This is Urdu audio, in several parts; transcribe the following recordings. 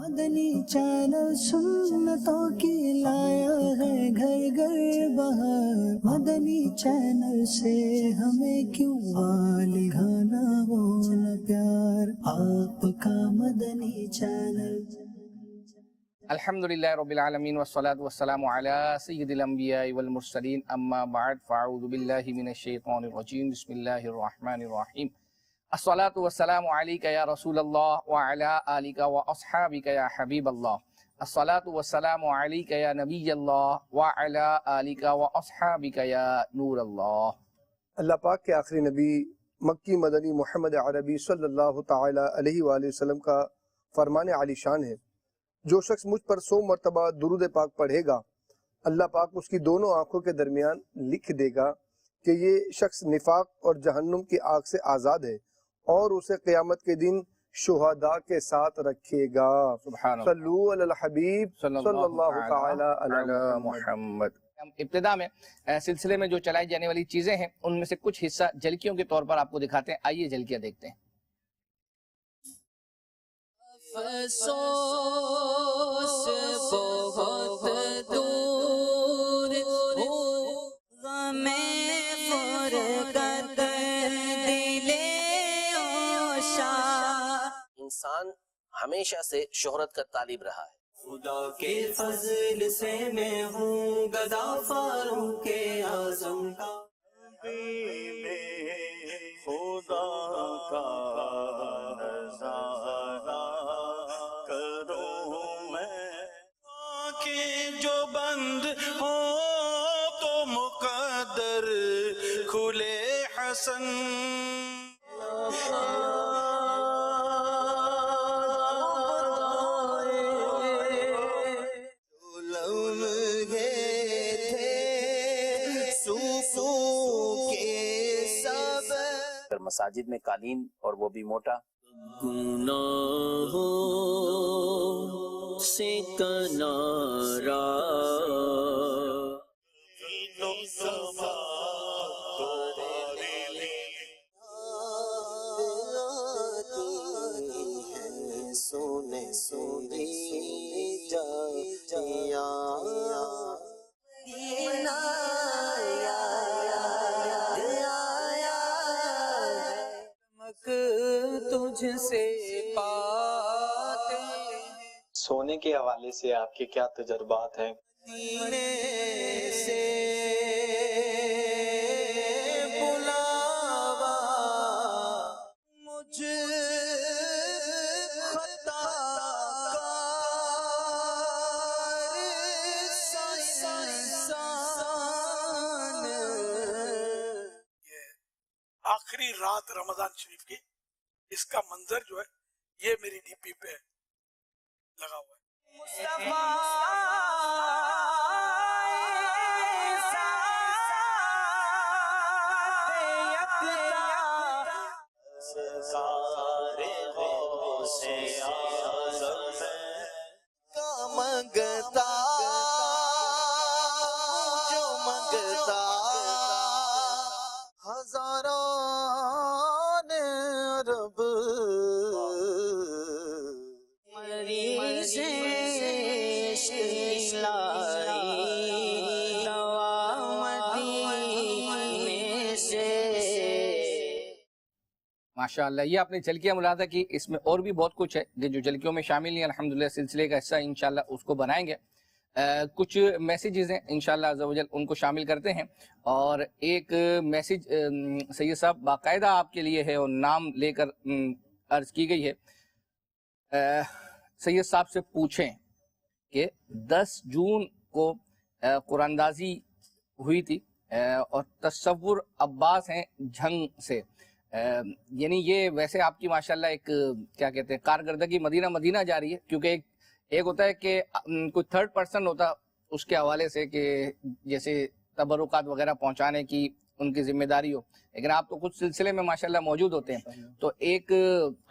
مدنی چینل سنتوں کی لایا ہے گھر گھر بہار، مدنی چینل سے ہمیں کیوں گانا وہ نہ پیار، آپ کا مدنی چینل۔ الحمدللہ رب العالمین والصلاة والسلام علی سید الانبیاء والمرسلین، اما بعد فاعوذ باللہ من الشیطان الرجیم، بسم اللہ الرحمن الرحیم۔ الصلاة والسلام علیکہ یا رسول اللہ وعلی آلکہ واصحابکہ یا حبیب اللہ۔ الصلاة والسلام علیکہ یا نبی اللہ وعلی آلکہ واصحابکہ یا نور اللہ۔ اللہ پاک کے آخری نبی مکی مدنی محمد عربی صلی اللہ تعالی علیہ وآلہ وسلم کا فرمان عالی شان ہے، جو شخص مجھ پر 100 مرتبہ درود پاک پڑھے گا، اللہ پاک اس کی دونوں آنکھوں کے درمیان لکھ دے گا کہ یہ شخص نفاق اور جہنم کی آگ سے آزاد ہے، اور اسے قیامت کے دن شہداء کے ساتھ رکھے گا۔ سبحان اللہ، صلو علی الحبیب صلی اللہ تعالی علی محمد۔ ہم ابتدا میں سلسلے میں جو چلائی جانے والی چیزیں ہیں ان میں سے کچھ حصہ جھلکیوں کے طور پر آپ کو دکھاتے ہیں، آئیے جھلکیاں دیکھتے ہیں۔ افسوس بہت دور غم فرقت دل آشا۔ انسان ہمیشہ سے شہرت کا طالب رہا ہے۔ خدا کے فضل سے میں ہوں گدا فاروق اعظم کا، خدا کا نظارہ کروں میں، آنکھیں جو بند ہو تو مقدر کھلے حسن۔ مساجد میں قالین اور وہ بھی موٹا، گناہوں سے کنارہ سونے سونے جایا تجھ سے پاتے۔ سونے کے حوالے سے آپ کے کیا تجربات ہیں؟ مدینے سے بلاوا مجھ خطا آخری رات رمضان شریف کی اس کا منظر جو ہے یہ میری ڈی پی پہ لگا ہوا ہے۔ منگتا جو منگتا ہزاران عرب مریض عشق لائی دوا مدینے سے۔ ماشاءاللہ، یہ آپ نے جھلکیاں ملاحظہ کی، اس میں اور بھی بہت کچھ ہے جو جھلکیوں میں شامل ہیں، الحمدللہ سلسلے کا حصہ انشاءاللہ اس کو بنائیں گے۔ کچھ میسیجز ہیں انشاءاللہ عز و جل ان کو شامل کرتے ہیں، اور ایک میسیج سید صاحب باقاعدہ آپ کے لیے ہے اور نام لے کر عرض کی گئی ہے۔ سید صاحب سے پوچھیں کہ 10 جون کو قرآن اندازی ہوئی تھی اور تصور عباس ہیں جھنگ سے، یعنی یہ ویسے آپ کی ماشاءاللہ ایک کیا کہتے ہیں کارکردگی مدینہ مدینہ جا رہی ہے، کیونکہ ایک ہوتا ہے کہ کوئی تھرڈ پرسن ہوتا اس کے حوالے سے کہ جیسے تبرکات وغیرہ پہنچانے کی ان کی ذمہ داری ہو، لیکن آپ تو کچھ سلسلے میں ماشاءاللہ موجود ہوتے ہیں، تو ایک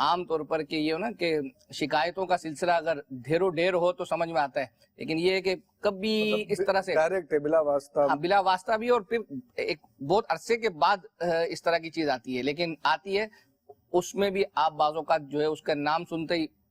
عام طور پر کہ یہ ہو نا کہ شکایتوں کا سلسلہ اگر ڈھیرو ڈھیر ہو تو سمجھ میں آتا ہے، لیکن یہ ہے کہ کبھی اس طرح سے ڈائریکٹ بلا واسطہ، بلا واسطہ بھی، اور پھر ایک بہت عرصے کے بعد اس طرح کی چیز آتی ہے، لیکن آتی ہے اس میں بھی آپ بعض اوقات جو ہے اس کا نام سنتے ہی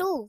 2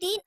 3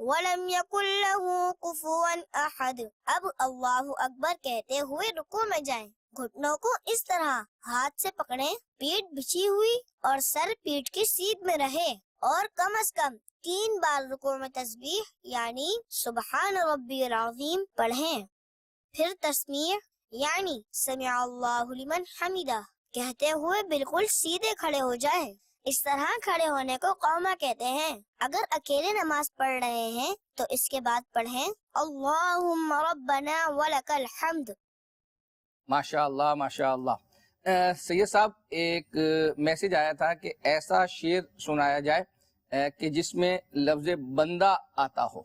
وَلَمْ يَكُنْ لَهُ كُفُوًا أَحَدٌ۔ اب اللہ اکبر کہتے ہوئے رکوع میں جائیں، گھٹنوں کو اس طرح ہاتھ سے پکڑیں، پیٹھ بچھی ہوئی اور سر پیٹھ کی سیدھ میں رہے، اور کم از کم 3 بار رکوع میں تسبیح یعنی سبحان ربی العظیم پڑھیں، پھر تسمیع یعنی سمع اللہ لمن حمدہ کہتے ہوئے بالکل سیدھے کھڑے ہو جائیں۔ اس طرح کھڑے ہونے کو قوما کہتے ہیں۔ اگر اکیلے نماز پڑھ رہے ہیں تو اس کے بعد پڑھیں اللہم ربنا ولک الحمد۔ ماشاء اللہ ماشاء اللہ۔ سید صاحب ایک میسج آیا تھا کہ ایسا شعر سنایا جائے کہ جس میں لفظ بندہ آتا ہو،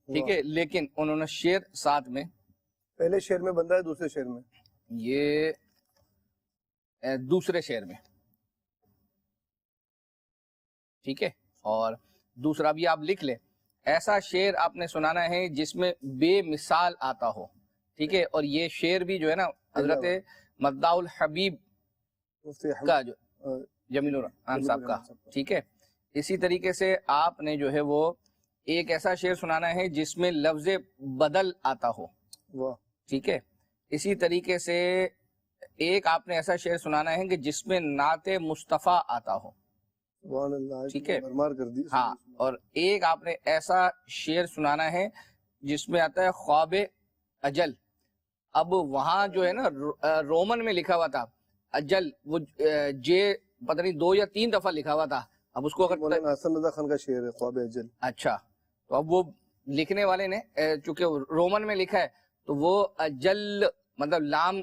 ٹھیک ہے، لیکن انہوں نے شعر ساتھ میں، پہلے شعر میں بندہ ہے، دوسرے شعر میں یہ دوسرے شعر میں، ٹھیک ہے، اور دوسرا بھی آپ لکھ لیں، ایسا شعر آپ نے سنانا ہے جس میں بے مثال آتا ہو، ٹھیک ہے، اور یہ شعر بھی جو ہے نا حضرت مداح الحبیب کا جو جمیل الرحمان صاحب کا، ٹھیک ہے۔ اسی طریقے سے آپ نے جو ہے وہ ایک ایسا شعر سنانا ہے جس میں لفظ بدل آتا ہو، ٹھیک ہے۔ اسی طریقے سے ایک آپ نے ایسا شعر سنانا ہے کہ جس میں نعت مصطفیٰ آتا ہو، ٹھیک ہے، ہاں، اور ایک آپ نے ایسا شعر سنانا ہے جس میں آتا ہے خواب اجل۔ اب وہاں جو ہے نا رومن میں لکھا ہوا تھا اجل، وہ جے پتہ نہیں 2 یا 3 دفعہ لکھا ہوا تھا، اب اس کو اگر مولانا حسن رضا خان کا شعر ہے خواب اجل۔ اچھا، تو اب وہ لکھنے والے نے چونکہ رومن میں لکھا ہے تو وہ اجل مطلب لام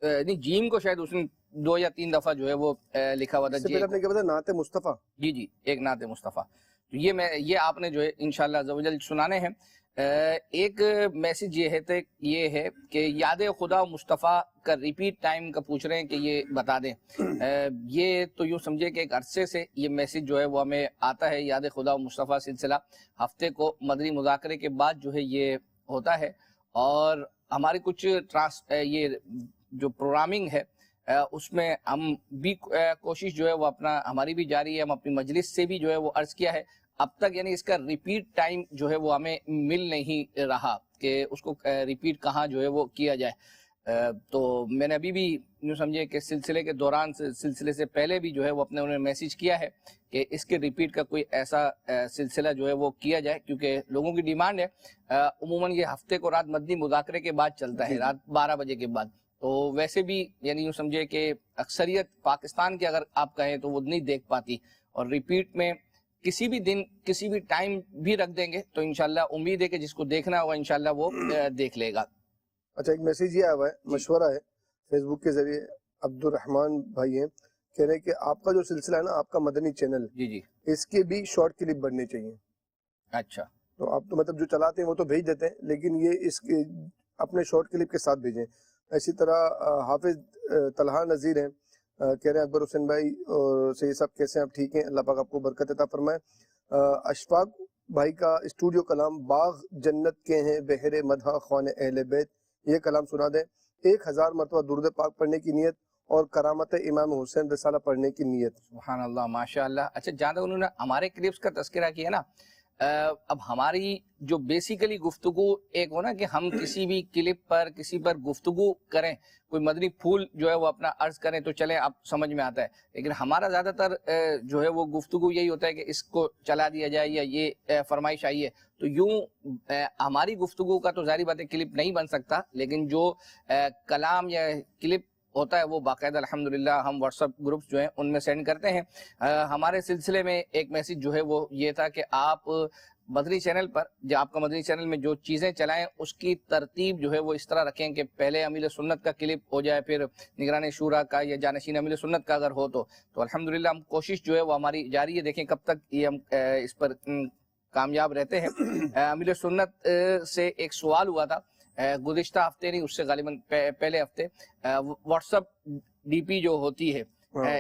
نہیں جیم کو شاید اس نے 2 یا 3 دفعہ جو ہے وہ لکھا ہوا تھا۔ اس سے پہلے آپ نے کیا بتایا نعت مصطفیٰ؟ جی ایک نعت مصطفیٰ، تو یہ آپ نے جو ہے انشاءاللہ عز و جل سنانے ہیں۔ ایک میسج یہ ہے کہ یاد خدا مصطفیٰ کا ریپیٹ ٹائم کا پوچھ رہے ہیں کہ یہ بتا دیں۔ یہ تو یوں سمجھے کہ ایک عرصے سے یہ میسج جو ہے وہ ہمیں آتا ہے، یاد خدا مصطفیٰ سلسلہ ہفتے کو مدنی مذاکرے کے بعد جو ہے یہ ہوتا ہے، اور ہماری کچھ یہ جو پروگرامنگ ہے اس میں ہم بھی کوشش جو ہے وہ اپنا ہماری بھی جاری ہے، ہم اپنی مجلس سے بھی جو ہے وہ عرض کیا ہے اب تک، یعنی اس کا ریپیٹ ٹائم جو ہے وہ ہمیں مل نہیں رہا کہ اس کو ریپیٹ کہاں جو ہے وہ کیا جائے۔ تو میں نے ابھی بھی یوں سمجھے کہ سلسلے کے دوران سلسلے سے پہلے بھی جو ہے وہ انہوں نے میسج کیا ہے کہ اس کے ریپیٹ کا کوئی ایسا سلسلہ جو ہے وہ کیا جائے، کیونکہ لوگوں کی ڈیمانڈ ہے۔ عموماً یہ ہفتے کو رات مدنی مذاکرے کے بعد چلتا ہے، رات 12 بجے کے بعد، تو ویسے بھی یعنی یوں سمجھے کہ اکثریت پاکستان کے اگر آپ کہیں تو وہ نہیں دیکھ پاتی، اور ریپیٹ میں کسی بھی دن کسی بھی ٹائم بھی رکھ دیں گے تو انشاءاللہ امید ہے کہ جس کو دیکھنا ہوگا انشاءاللہ وہ دیکھ لے گا۔ اچھا، ایک میسیج یہ آیا ہوا ہے، مشورہ ہے فیس بک کے ذریعے، عبد الرحمان بھائی ہیں، کہہ رہے ہیں کہ آپ کا جو سلسلہ ہے نا، آپ کا مدنی چینل، جی اس کے بھی شارٹ کلپ بننے چاہیے۔ اچھا، تو آپ تو مطلب جو چلاتے ہیں وہ تو بھیج دیتے ہیں، لیکن یہ اس کے اپنے شارٹ کلپ کے ساتھ بھیجیں۔ اسی طرح حافظ طلحہ نذیر ہیں، کہہ رہے ہیں اکبر حسین بھائی اور سید صاحب کیسے ہیں؟ آپ ٹھیک ہیں؟ اللہ پاک آپ کو برکت عطا فرمائے۔ اشفاق بھائی کا اسٹوڈیو کلام باغ جنت کے ہیں بحر مدح خوان اہل بیت، یہ کلام سنا دیں۔ 1000 مرتبہ درود پاک پڑھنے کی نیت اور کرامت امام حسین رسالہ پڑھنے کی نیت۔ سبحان اللہ، ماشاءاللہ۔ اچھا، جہاں تک انہوں نے ہمارے کلپس کا تذکرہ کیا نا، اب ہماری جو بیسیکلی گفتگو ایک ہو نا کہ ہم کسی بھی کلپ پر کسی پر گفتگو کریں، کوئی مدنی پھول جو ہے وہ اپنا عرض کریں تو چلیں اب سمجھ میں آتا ہے، لیکن ہمارا زیادہ تر جو ہے وہ گفتگو یہی ہوتا ہے کہ اس کو چلا دیا جائے یا یہ فرمائش آئی ہے، تو یوں ہماری گفتگو کا تو ظاہری بات ہے کلپ نہیں بن سکتا، لیکن جو کلام یا کلپ ہوتا ہے وہ باقاعدہ الحمدللہ ہم واٹس ایپ گروپس جو ہیں ان میں سینڈ کرتے ہیں۔ ہمارے سلسلے میں ایک میسج جو ہے وہ یہ تھا کہ آپ مدنی چینل پر جو آپ کا مدنی چینل میں جو چیزیں چلائیں اس کی ترتیب جو ہے وہ اس طرح رکھیں کہ پہلے امیر سنت کا کلپ ہو جائے، پھر نگران شورا کا یا جانشین امیر سنت کا اگر ہو تو الحمدللہ ہم کوشش جو ہے وہ ہماری جاری ہے، دیکھیں کب تک یہ ہم اس پر کامیاب رہتے ہیں۔ امیر سنت سے ایک سوال ہوا تھا گزشتہ ہفتے، نہیں اس سے غالباً پہلے ہفتے، واٹس ایپ ڈی پی جو ہوتی ہے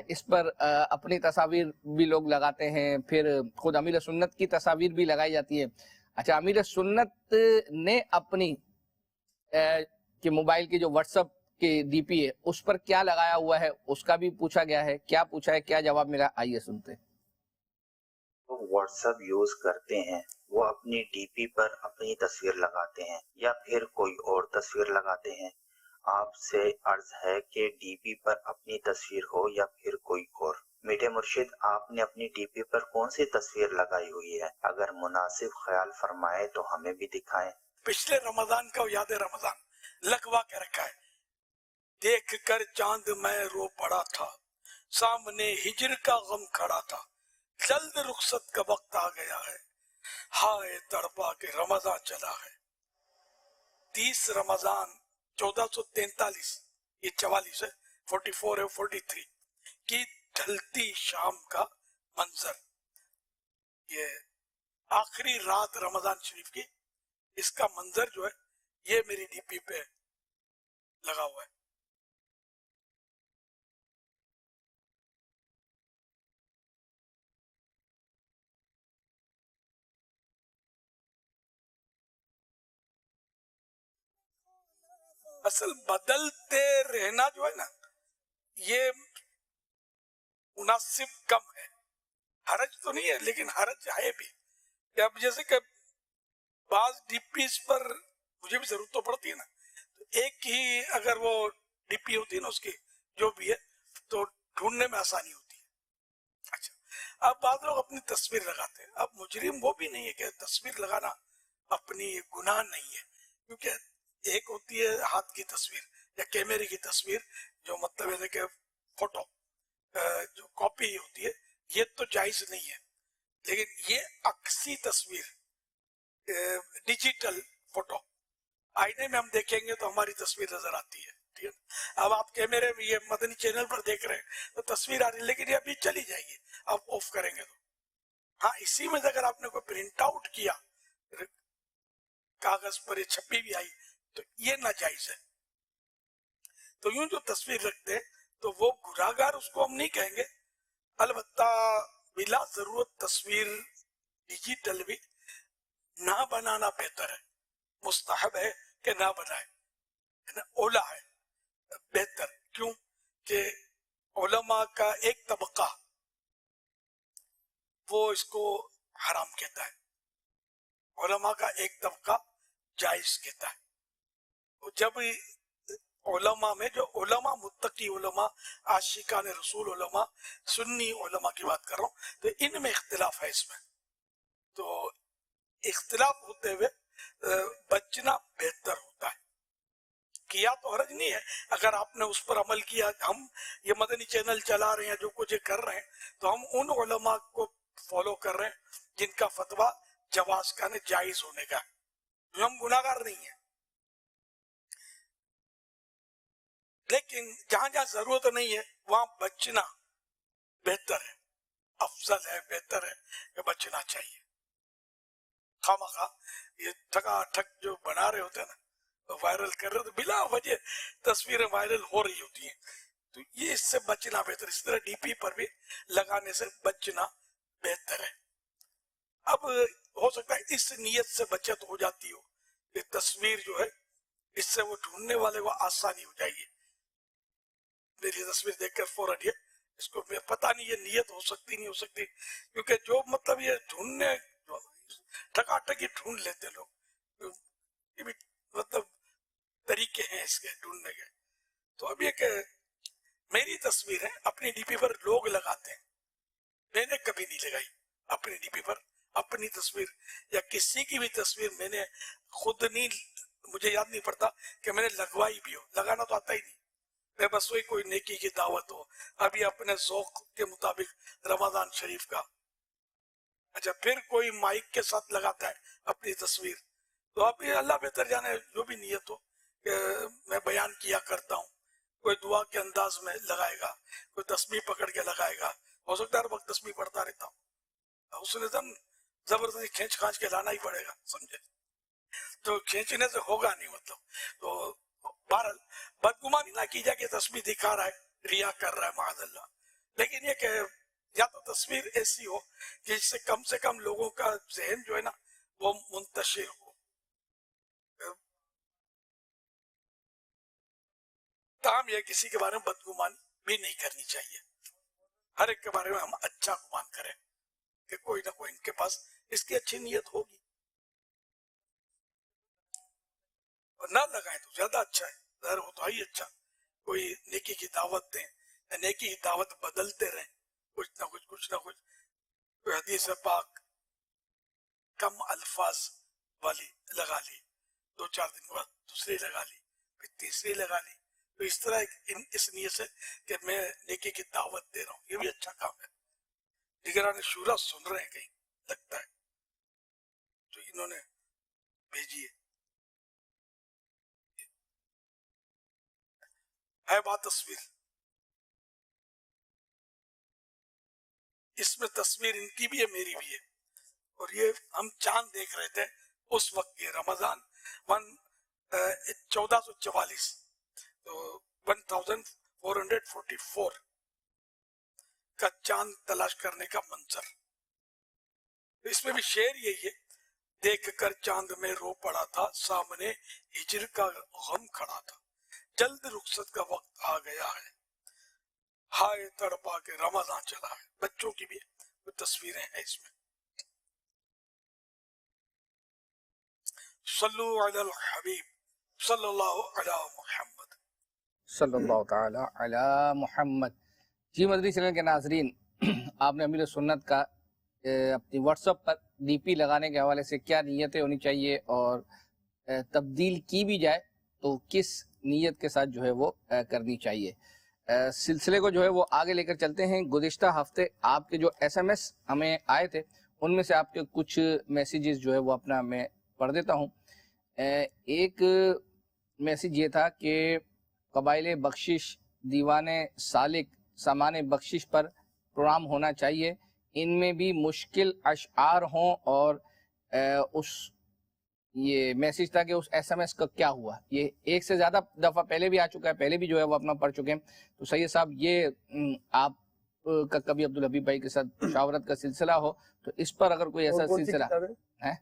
اس پر اپنی تصاویر بھی لوگ لگاتے ہیں، پھر خود امیر سنت کی تصاویر بھی لگائی جاتی ہے۔ اچھا، امیر سنت نے اپنی کہ موبائل کی جو واٹس ایپ کی ڈی پی ہے اس پر کیا لگایا ہوا ہے اس کا بھی پوچھا گیا ہے، کیا پوچھا ہے، کیا جواب ملا، آئیے سنتے ہیں۔ وہ واٹس ایپ یوز کرتے ہیں وہ اپنی ڈی پی پر اپنی تصویر لگاتے ہیں یا پھر کوئی اور تصویر لگاتے ہیں؟ آپ سے عرض ہے کہ ڈی پی پر اپنی تصویر ہو یا پھر کوئی اور۔ میٹھے مرشد، آپ نے اپنی ڈی پی پر کون سی تصویر لگائی ہوئی ہے؟ اگر مناسب خیال فرمائے تو ہمیں بھی دکھائیں۔ پچھلے رمضان کا یاد رمضان لگوا کے رکھا ہے، دیکھ کر چاند میں رو پڑا تھا، سامنے ہجر کا غم کھڑا تھا، جلد رخصت کا وقت آ گیا ہے، ہائے تڑپا کے رمضان چلا ہے۔ 30 رمضان 1443، یہ 44 ہے، 44 ہے، 43 کی ڈھلتی شام کا منظر، یہ آخری رات رمضان شریف کی، اس کا منظر جو ہے یہ میری ڈی پی پہ لگا ہوا ہے۔ اصل بدلتے رہنا جو ہے نا یہ مناسب کم ہے، حرج تو نہیں ہے لیکن حرج ہے بھی کہ اب جیسے کہ بعض ڈی پیز پر مجھے بھی ضرورت تو پڑتی ہے نا، تو ایک ہی اگر وہ ڈی پی ہوتی ہے نا اس کی جو بھی ہے تو ڈھونڈنے میں آسانی ہوتی ہے۔ اچھا، اب بعض لوگ اپنی تصویر لگاتے ہیں، اب مجرم وہ بھی نہیں ہے کہ تصویر لگانا اپنی گناہ نہیں ہے، کیونکہ ایک ہوتی ہے ہاتھ کی تصویر یا کیمرے کی تصویر جو مطلب ہے کہ فوٹو جو کاپی ہوتی ہے یہ تو جائز نہیں ہے، لیکن یہ عکسی تصویر ڈیجیٹل فوٹو آئینے میں ہم دیکھیں گے تو ہماری تصویر نظر آتی ہے، ٹھیک ہے۔ اب آپ کیمرے میں یہ مدنی چینل پر دیکھ رہے ہیں تو تصویر آ رہی ہے لیکن یہ ابھی چلی جائے گی آپ آف کریں گے تو۔ ہاں، اسی میں اگر آپ نے کوئی پرنٹ آؤٹ کیا کاغذ پر یہ چھپی بھی آئی تو یہ ناجائز ہے۔ تو یوں جو تصویر رکھتے ہیں تو وہ گناہگار اس کو ہم نہیں کہیں گے، البتہ بلا ضرورت تصویر ڈیجیٹل بھی نہ بنانا بہتر ہے، مستحب ہے کہ نہ بنائے، اولا ہے، بہتر۔ کیوں کہ علماء کا ایک طبقہ وہ اس کو حرام کہتا ہے، علماء کا ایک طبقہ جائز کہتا ہے۔ جب علماء میں جو علماء متقی علماء، عاشقان رسول علماء، سنی علماء کی بات کر رہا ہوں، تو ان میں اختلاف ہے، اس میں تو اختلاف ہوتے ہوئے بچنا بہتر ہوتا ہے۔ کیا تو حرج نہیں ہے اگر آپ نے اس پر عمل کیا، ہم یہ مدنی چینل چلا رہے ہیں جو کچھ کر رہے ہیں تو ہم ان علماء کو فالو کر رہے ہیں جن کا فتویٰ جواز کا جائز ہونے کا ہے، ہم گناہگار نہیں ہیں۔ لیکن جہاں جہاں ضرورت نہیں ہے وہاں بچنا بہتر ہے، افضل ہے، بہتر ہے کہ بچنا چاہیے۔ خامخواہ یہ ٹھگا ٹھگ جو بنا رہے ہوتے ہیں نا، وائرل کر رہے تو بلا وجہ تصویریں وائرل ہو رہی ہوتی ہیں، تو یہ اس سے بچنا بہتر، اس طرح ڈی پی پر بھی لگانے سے بچنا بہتر ہے۔ اب ہو سکتا ہے اس نیت سے بچت ہو جاتی ہو، یہ تصویر جو ہے اس سے وہ ڈھونڈنے والے کو آسانی ہو جائے گی، میری تصویر دیکھ کر فوراً یہ اس کو پتہ نہیں یہ نیت ہو سکتی نہیں ہو سکتی، کیونکہ جو مطلب یہ ڈھونڈنے ٹھگا ٹھگی ڈھونڈ لیتے لوگ، یہ بھی مطلب طریقے ہیں اس کے ڈھونڈنے کے۔ تو اب یہ کہ میری تصویریں اپنی ڈی پی پر لوگ لگاتے ہیں، میں نے کبھی نہیں لگائی اپنی ڈی پی پر اپنی تصویر، یا کسی کی بھی تصویر میں نے خود نہیں، مجھے یاد نہیں پڑتا کہ میں نے لگوائی بھی ہو، لگانا تو آتا ہی نہیں، میں بس وہی کوئی نیکی کی دعوت ہو، ابھی اپنے ذوق کے مطابق رمضان شریف کا۔ اچھا، پھر کوئی مائک کے ساتھ لگاتا ہے اپنی تصویر، تو اب یہ اللہ بہتر جانے جو بھی نیت ہو کہ میں بیان کیا کرتا ہوں، کوئی دعا کے انداز میں لگائے گا، کوئی تسبیح پکڑ کے لگائے گا، ہو سکتا ہے ہر وقت تسبیح پڑھتا رہتا ہوں، اس نے زبردستی کھینچ کھانچ کے لانا ہی پڑے گا، سمجھے، تو کھینچنے سے ہوگا نہیں، مطلب تو بہرحال بدگمانی نہ کی جائے کہ تسبیح دکھا رہا ہے، ریا کر رہا ہے معاذ اللہ، لیکن یہ کہ یا تو تصویر ایسی ہو کہ جس سے کم لوگوں کا ذہن جو ہے نا وہ منتشر ہو۔ تاہم یہ کسی کے بارے میں بدگمانی بھی نہیں کرنی چاہیے، ہر ایک کے بارے میں ہم اچھا گمان کریں۔ کہ کوئی نہ کوئی ان کے پاس اس کی اچھی نیت ہوگی، اور نہ لگائیں تو زیادہ اچھا ہے، ظاہر ہوتا ہی اچھا، کوئی نیکی کی دعوت دیں، نیکی کی دعوت بدلتے رہیں، کچھ نہ کچھ کوئی حدیث پاک کم الفاظ والی لگا لی، 2-4 دن بعد دوسری لگا لی، پھر تیسری لگا لی، تو اس طرح اس نیت سے کہ میں نیکی کی دعوت دے رہا ہوں، یہ بھی اچھا کام ہے۔ نگران شورا سن رہے ہیں کہیں لگتا ہے تو انہوں نے بھیجی ہے بات تصویر، اس میں تصویر ان کی بھی ہے میری بھی ہے، اور یہ ہم چاند دیکھ رہے تھے اس وقت یہ رمضان 1444 تو 1444 کا چاند تلاش کرنے کا منظر، اس میں بھی شعر یہی ہے، دیکھ کر چاند میں رو پڑا تھا، سامنے ہجر کا غم کھڑا تھا، جلد رخصت کا وقت آ گیا ہے، ہائے تڑپا کے رمضان چلا ہے۔ بچوں کی بھی تصویریں ہیں اس میں۔ صلو علی الحبیب صلی اللہ علی محمد صلی اللہ تعالی علی محمد۔ جی مدنی چینل کے ناظرین، آپ نے امیر سنت کا اپنی واٹس ایپ پر ڈی پی لگانے کے حوالے سے کیا نیتیں ہونی چاہیے، اور تبدیل کی بھی جائے تو کس نیت کے ساتھ جو ہے وہ کرنی چاہیے، سلسلے کو جو ہے وہ آگے لے کر چلتے ہیں۔ گزشتہ ہفتے آپ کے جو ایس ایم ایس ہمیں آئے تھے ان میں سے آپ کے کچھ میسیجز جو ہے وہ اپنا میں پڑھ دیتا ہوں۔ ایک میسیج یہ تھا کہ قبائل بخشش دیوان سالک سامان بخشش پر پروگرام ہونا چاہیے، ان میں بھی مشکل اشعار ہوں، اور یہ میسیج تھا کہ اس ایس ایم ایس کا کیا ہوا، یہ ایک سے زیادہ دفعہ پہلے بھی آ چکا ہے، پہلے بھی جو ہے وہ اپنا پڑھ چکے ہیں۔ تو سید صاحب یہ آپ کا کبھی عبدالحبیب بھائی کے ساتھ مشاورت کا سلسلہ ہو تو اس پر اگر کوئی ایسا سلسلہ ہے،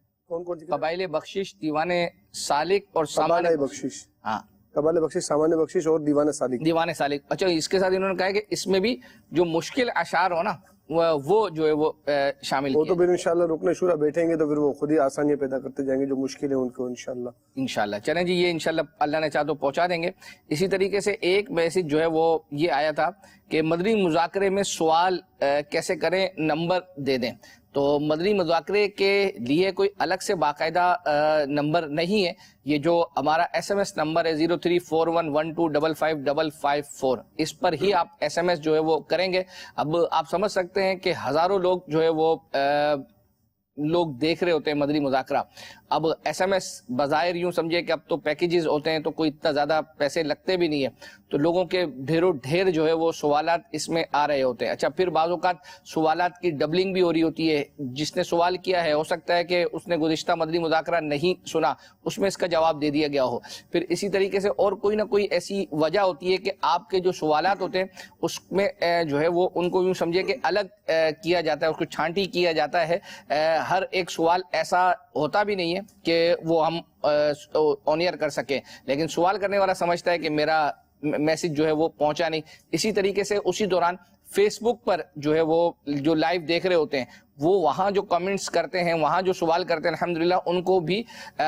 قبائل بخشش دیوان سالک اور سامان بخشش، ہاں قبائل بخشش، سامان بخشش اور دیوان سالک۔ اچھا، اس کے ساتھ انہوں نے کہا ہے کہ اس میں بھی جو مشکل اشعار ہو نا وہ جو ہے وہ شامل وہ تو پھر انشاءاللہ رکن شورا بیٹھیں گے تو پھر وہ خود ہی آسانیاں پیدا کرتے جائیں گے جو مشکل ہے ان کو انشاءاللہ۔ چلیں جی، یہ انشاءاللہ اللہ نے چاہا تو پہنچا دیں گے۔ اسی طریقے سے ایک میسیج جو ہے وہ یہ آیا تھا کہ مدنی مذاکرے میں سوال کیسے کریں، نمبر دے دیں۔ تو مدنی مذاکرے کے لیے کوئی الگ سے باقاعدہ نمبر نہیں ہے، یہ جو ہمارا ایس ایم ایس نمبر ہے 034112555554، اس پر ہی آپ ایس ایم ایس جو ہے وہ کریں گے۔ اب آپ سمجھ سکتے ہیں کہ ہزاروں لوگ جو ہے وہ لوگ دیکھ رہے ہوتے ہیں مدنی مذاکرہ۔ اب ایس ایم ایس بظاہر یوں سمجھے کہ اب تو پیکیجز ہوتے ہیں تو کوئی اتنا زیادہ پیسے لگتے بھی نہیں ہے، تو لوگوں کے ڈھیروں ڈھیر جو ہے وہ سوالات اس میں آ رہے ہوتے ہیں۔ اچھا، پھر بعض اوقات سوالات کی ڈبلنگ بھی ہو رہی ہوتی ہے، جس نے سوال کیا ہے ہو سکتا ہے کہ اس نے گزشتہ مدنی مذاکرہ نہیں سنا، اس میں اس کا جواب دے دیا گیا ہو۔ پھر اسی طریقے سے اور کوئی نہ کوئی ایسی وجہ ہوتی ہے کہ آپ کے جو سوالات ہوتے ہیں اس میں جو ہے وہ ان کو یوں سمجھے کہ الگ کیا جاتا ہے، اس کو چھانٹی کیا جاتا ہے۔ ہر ایک سوال ایسا ہوتا بھی نہیں ہے کہ وہ ہم آن ایئر کر سکیں، لیکن سوال کرنے والا سمجھتا ہے کہ میرا میسج جو ہے وہ پہنچا نہیں۔ اسی طریقے سے اسی دوران فیس بک پر جو ہے وہ جو لائیو دیکھ رہے ہوتے ہیں وہ وہاں جو کمنٹس کرتے ہیں، وہاں جو سوال کرتے ہیں، الحمدللہ ان کو بھی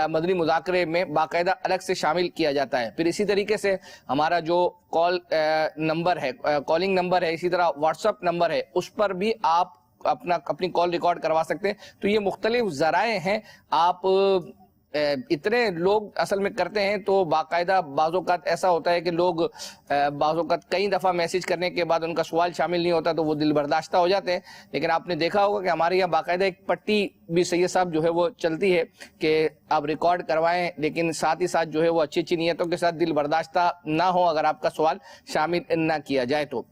مدنی مذاکرے میں باقاعدہ الگ سے شامل کیا جاتا ہے۔ پھر اسی طریقے سے ہمارا جو کال نمبر ہے، کالنگ نمبر ہے، اسی طرح واٹس ایپ نمبر ہے، اس پر بھی آپ اپنی کال ریکارڈ کروا سکتے ہیں۔ تو یہ مختلف ذرائع ہیں، آپ اتنے لوگ اصل میں کرتے ہیں تو باقاعدہ بعض اوقات ایسا ہوتا ہے کہ لوگ بعض اوقات کئی دفعہ میسج کرنے کے بعد ان کا سوال شامل نہیں ہوتا تو وہ دل برداشتہ ہو جاتے ہیں۔ لیکن آپ نے دیکھا ہوگا کہ ہمارے یہاں باقاعدہ ایک پٹی بھی سید صاحب جو ہے وہ چلتی ہے کہ آپ ریکارڈ کروائیں، لیکن ساتھ ہی ساتھ جو ہے وہ اچھی اچھی نیتوں کے ساتھ دل برداشتہ نہ ہو اگر آپ کا سوال شامل نہ کیا جائے تو۔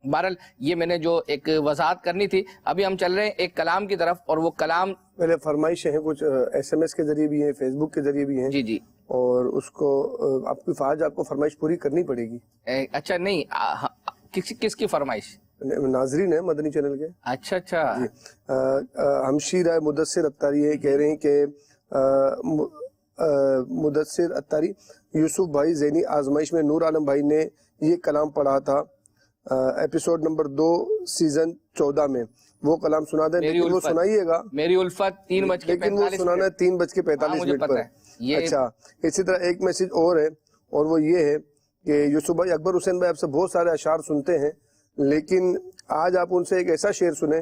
بہرحال یہ میں نے جو ایک وضاحت کرنی تھی۔ ابھی ہم چل رہے ہیں ایک کلام کی طرف، اور وہ کلام پہلے فرمائشیں ہیں، کچھ ایس ایم ایس کے ذریعے بھی ہیں، فیس بک کے ذریعے بھی ہیں، جی اور اس کو آپ کو فرمائش پوری کرنی پڑے گی۔ اچھا، نہیں کس کی فرمائش؟ ناظرین ہیں مدنی چینل کے۔ اچھا جی، ہمشیر مدثر اتاری یہ کہہ رہے ہیں کہ مدثر اتاری یوسف بھائی ذہنی آزمائش میں نور عالم بھائی نے یہ کلام پڑھا تھا ایپیسوڈ نمبر 2 سیزن 14 میں، وہ کلام سنا دیں، میری لیکن وہ الفت، سنائیے گا، میری الفت 3:45 لیکن وہ سنانا ہے 3:45 مجھے منٹ پتہ پر. ہے یہ. اچھا، اسی طرح ایک میسج اور ہے، اور وہ یہ ہے کہ یوسف بھائی، اکبر حسین بھائی آپ سے بہت سارے اشعار سنتے ہیں، لیکن آج آپ ان سے ایک ایسا شعر سنیں،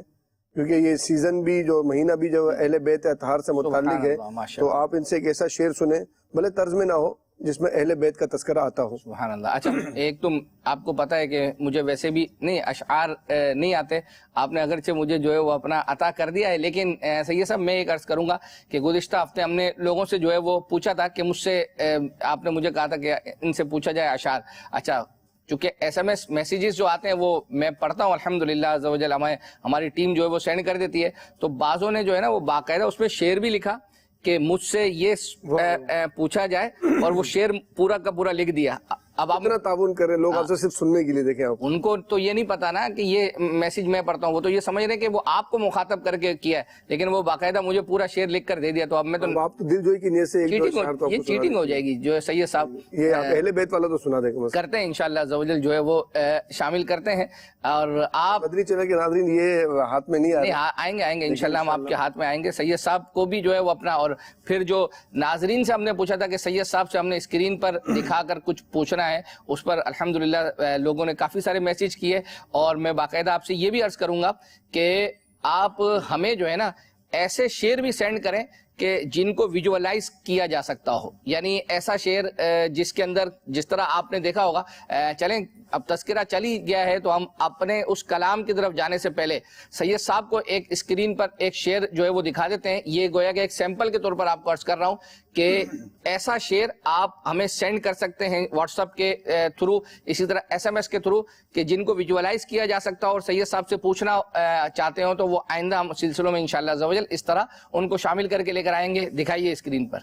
کیونکہ یہ سیزن بھی جو مہینہ بھی جو اہل بیت اطہار سے متعلق ہے، تو آپ ان سے ایک ایسا شعر سنیں، بھلے طرز میں نہ ہو، جس میں اہل بیت کا تذکرہ آتا ہو. سبحان اللہ. اچھا، ایک تو آپ کو پتہ ہے کہ مجھے ویسے بھی نہیں اشعار نہیں آتے، آپ نے اگرچہ مجھے جو ہے وہ اپنا عطا کر دیا ہے، لیکن سید صاحب میں ایک عرض کروں گا کہ گزشتہ ہفتے ہم نے لوگوں سے جو ہے وہ پوچھا تھا کہ مجھ سے آپ نے مجھے کہا تھا کہ ان سے پوچھا جائے اشعار. اچھا، چونکہ SMS میسیجز جو آتے ہیں وہ میں پڑھتا ہوں الحمدللہ عز و جل، ہماری ٹیم جو ہے وہ سینڈ کر دیتی ہے، تو بعضوں نے جو ہے نا وہ باقاعدہ اس پہ شعر بھی لکھا کہ مجھ سے یہ پوچھا جائے، اور وہ شعر پورا کا پورا لکھ دیا. اب آپ اتنا تعاون کریں لوگ آپ سے صرف سننے کے لیے، دیکھیں آپ ان کو تو یہ نہیں پتا نا کہ یہ میسج میں پڑھتا ہوں، وہ تو یہ سمجھ رہے ہیں کہ وہ آپ کو مخاطب کر کے کیا ہے، لیکن وہ باقاعدہ مجھے پورا شعر لکھ کر دے دیا. تو اب میں تو آپ دل جوئی کی نیت سے ایک دو اشعار تو آپ یہ کو سنا چیٹنگ ہو جائے گی جو ہے سید صاحب یہ آپ اہل بیت والا تو سنا دیں گے کرتے ہیں انشاءاللہ عز و جل، جو ہے وہ شامل کرتے ہیں. اور آپ مدنی چینل کے ناظرین یہ ہاتھ میں نہیں آ رہا، آئیں گے انشاءاللہ، ہم آپ کے ہاتھ میں آئیں گے. سید صاحب کو بھی جو ہے وہ اپنا، اور پھر جو ناظرین سے ہم نے پوچھا تھا کہ سید صاحب سے ہم نے اسکرین پر دکھا کر کچھ پوچھنا ہے، اس پر الحمدللہ لوگوں نے کافی سارے میسیج کیے. اور میں باقاعدہ آپ سے یہ بھی عرض کروں گا کہ آپ ہمیں جو ہے نا ایسے شعر بھی سینڈ کریں کہ جن کو ویژوالائز کیا جا سکتا ہو، یعنی ایسا شعر جس کے اندر جس طرح آپ نے دیکھا ہوگا. چلیں اب تذکرہ چل ہی گیا ہے تو ہم اپنے اس کلام کی طرف جانے سے پہلے سید صاحب کو ایک اسکرین پر ایک شعر جو ہے وہ دکھا دیتے ہیں. یہ گویا کہ ایک سیمپل کے طور پر آپ کو عرض کر رہا ہوں کہ ایسا شعر آپ ہمیں سینڈ کر سکتے ہیں واٹس ایپ کے تھرو، اسی طرح SMS کے تھرو، کہ جن کو ویژوالائز کیا جا سکتا ہو اور سید صاحب سے پوچھنا چاہتے ہوں تو وہ آئندہ ہم سلسلوں میں انشاءاللہ عز و جل اس طرح ان کو شامل کر کے لے کر آئیں گے. دکھائیے اسکرین پر.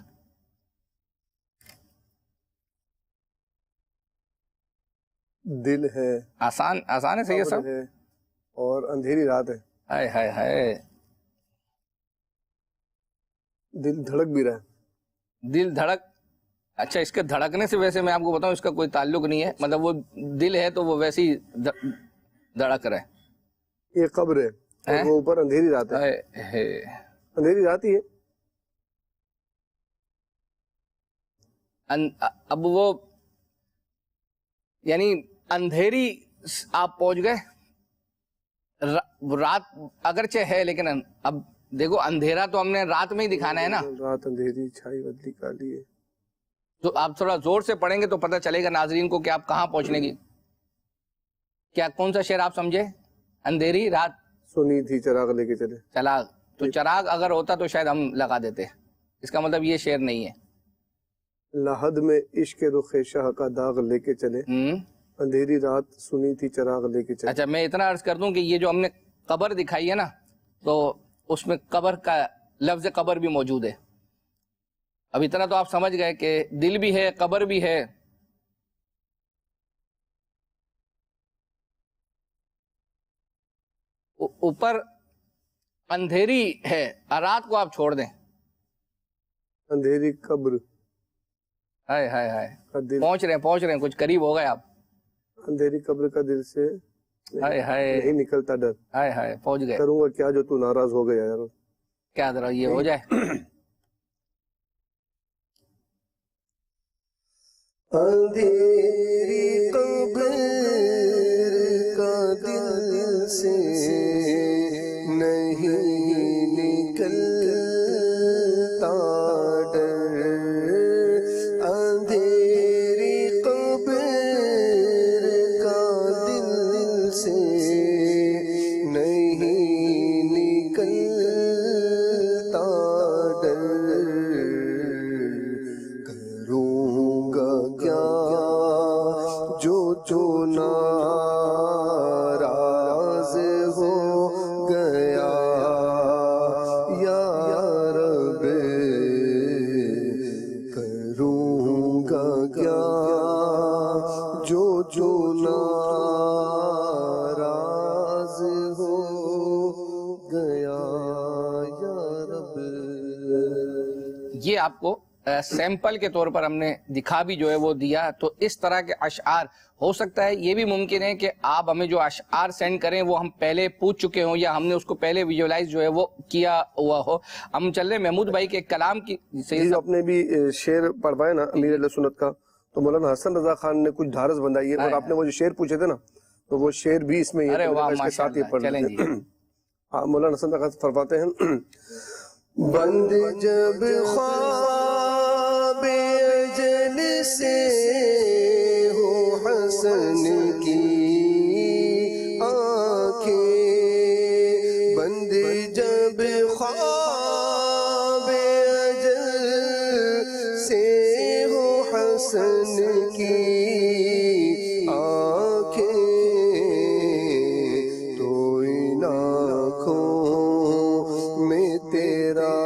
دل ہے آسان ہے سید صاحب، ہے اور اندھیری رات ہے. ہائے ہائے ہائے، دل دھڑک بھی رہا ہے. دل دھڑک. اچھا، اس کے دھڑکنے سے ویسے میں آپ کو بتاؤں اس کا کوئی تعلق نہیں ہے، مطلب وہ دل ہے تو وہ ویسے ہی دھڑک رہا ہے. یہ قبر ہے اور وہ اوپر اندھیری رات ہے. اندھیری رات ہی ہے. اب وہ یعنی اندھیری آپ پہنچ گئے، رات اگرچہ ہے لیکن اب دیکھو اندھیرا تو ہم نے رات میں ہی دکھانا ہے نا. رات اندھیری چھائی بدلی کالی ہے. تو آپ تھوڑا زور سے پڑھیں گے تو پتہ چلے گا ناظرین کو کہ آپ کہاں پہنچنے کی. کیا کون سا شعر آپ سمجھے؟ اندھیری رات سنی تھی چراغ لے کے چلے. چراغ، تو چراغ اگر ہوتا تو شاید ہم لگا دیتے، اس کا مطلب یہ شعر نہیں ہے. لحد میں عشق رخ شاہ کا داغ لے کے چلے، اندھیری رات سنی تھی چراغ لے کے چلے. اچھا، میں اتنا عرض کر دوں کہ یہ جو ہم نے قبر دکھائی ہے نا، تو اس میں قبر کا لفظ قبر بھی موجود ہے. اب اتنا تو آپ سمجھ گئے کہ دل بھی ہے، قبر بھی ہے. اوپر اندھیری ہے، رات کو آپ چھوڑ دیں. اندھیری قبر، ہائے ہائے ہائے، پہنچ رہے ہیں، کچھ قریب ہو گئے آپ. اندھیری قبر کا دل سے ہائے ہائے نہیں نکلتا ڈر. ہائے ہائے، پہنچ گئے. کروں گا کیا جو تو ناراض ہو گیا یار. کیا ذرا یہ ہو جائے. اندھیری قبر کا دل سے نہیں نکلتا ڈر. اندھیری قبر کا دل سے نہیں نکلتا ڈر. کروں گا کیا جو ناراض ہو گیا یا رب. کروں گا کیا جو ناراض ہو گیا یا رب. یہ آپ کو سیمپل کے طور پر ہم نے دکھا بھی جو ہے وہ دیا. تو اس طرح کے اشعار ہو سکتا ہے یہ بھی ممکن ہے کہ آپ ہمیں جو اشعار سینڈ کریں وہ ہم پہلے پوچھ چکے ہوں یا ہم نے اس کو پہلے ویژولائز جو ہے وہ کیا ہوا ہو. ہم چل رہے محمود بھائی کے کلام کی جو اپنے بھی شعر پڑھوائے نا امیر اہل سنت کا, تو مولانا حسن رضا خان نے کچھ دھارس بندائی ہے, اور آپ نے وہ جو شعر پوچھے تھے نا تو وہ شعر بھی اس میں اس کے ساتھ یہ پڑھ لیں. ہاں مولانا حسن رضا خان فرماتے ہیں, بند جب خواب اجل سے ہو حسن کی آنکھیں, بند جب خواب اجل سے ہو حسن کی آنکھیں, تو ان آنکھوں میں تیرا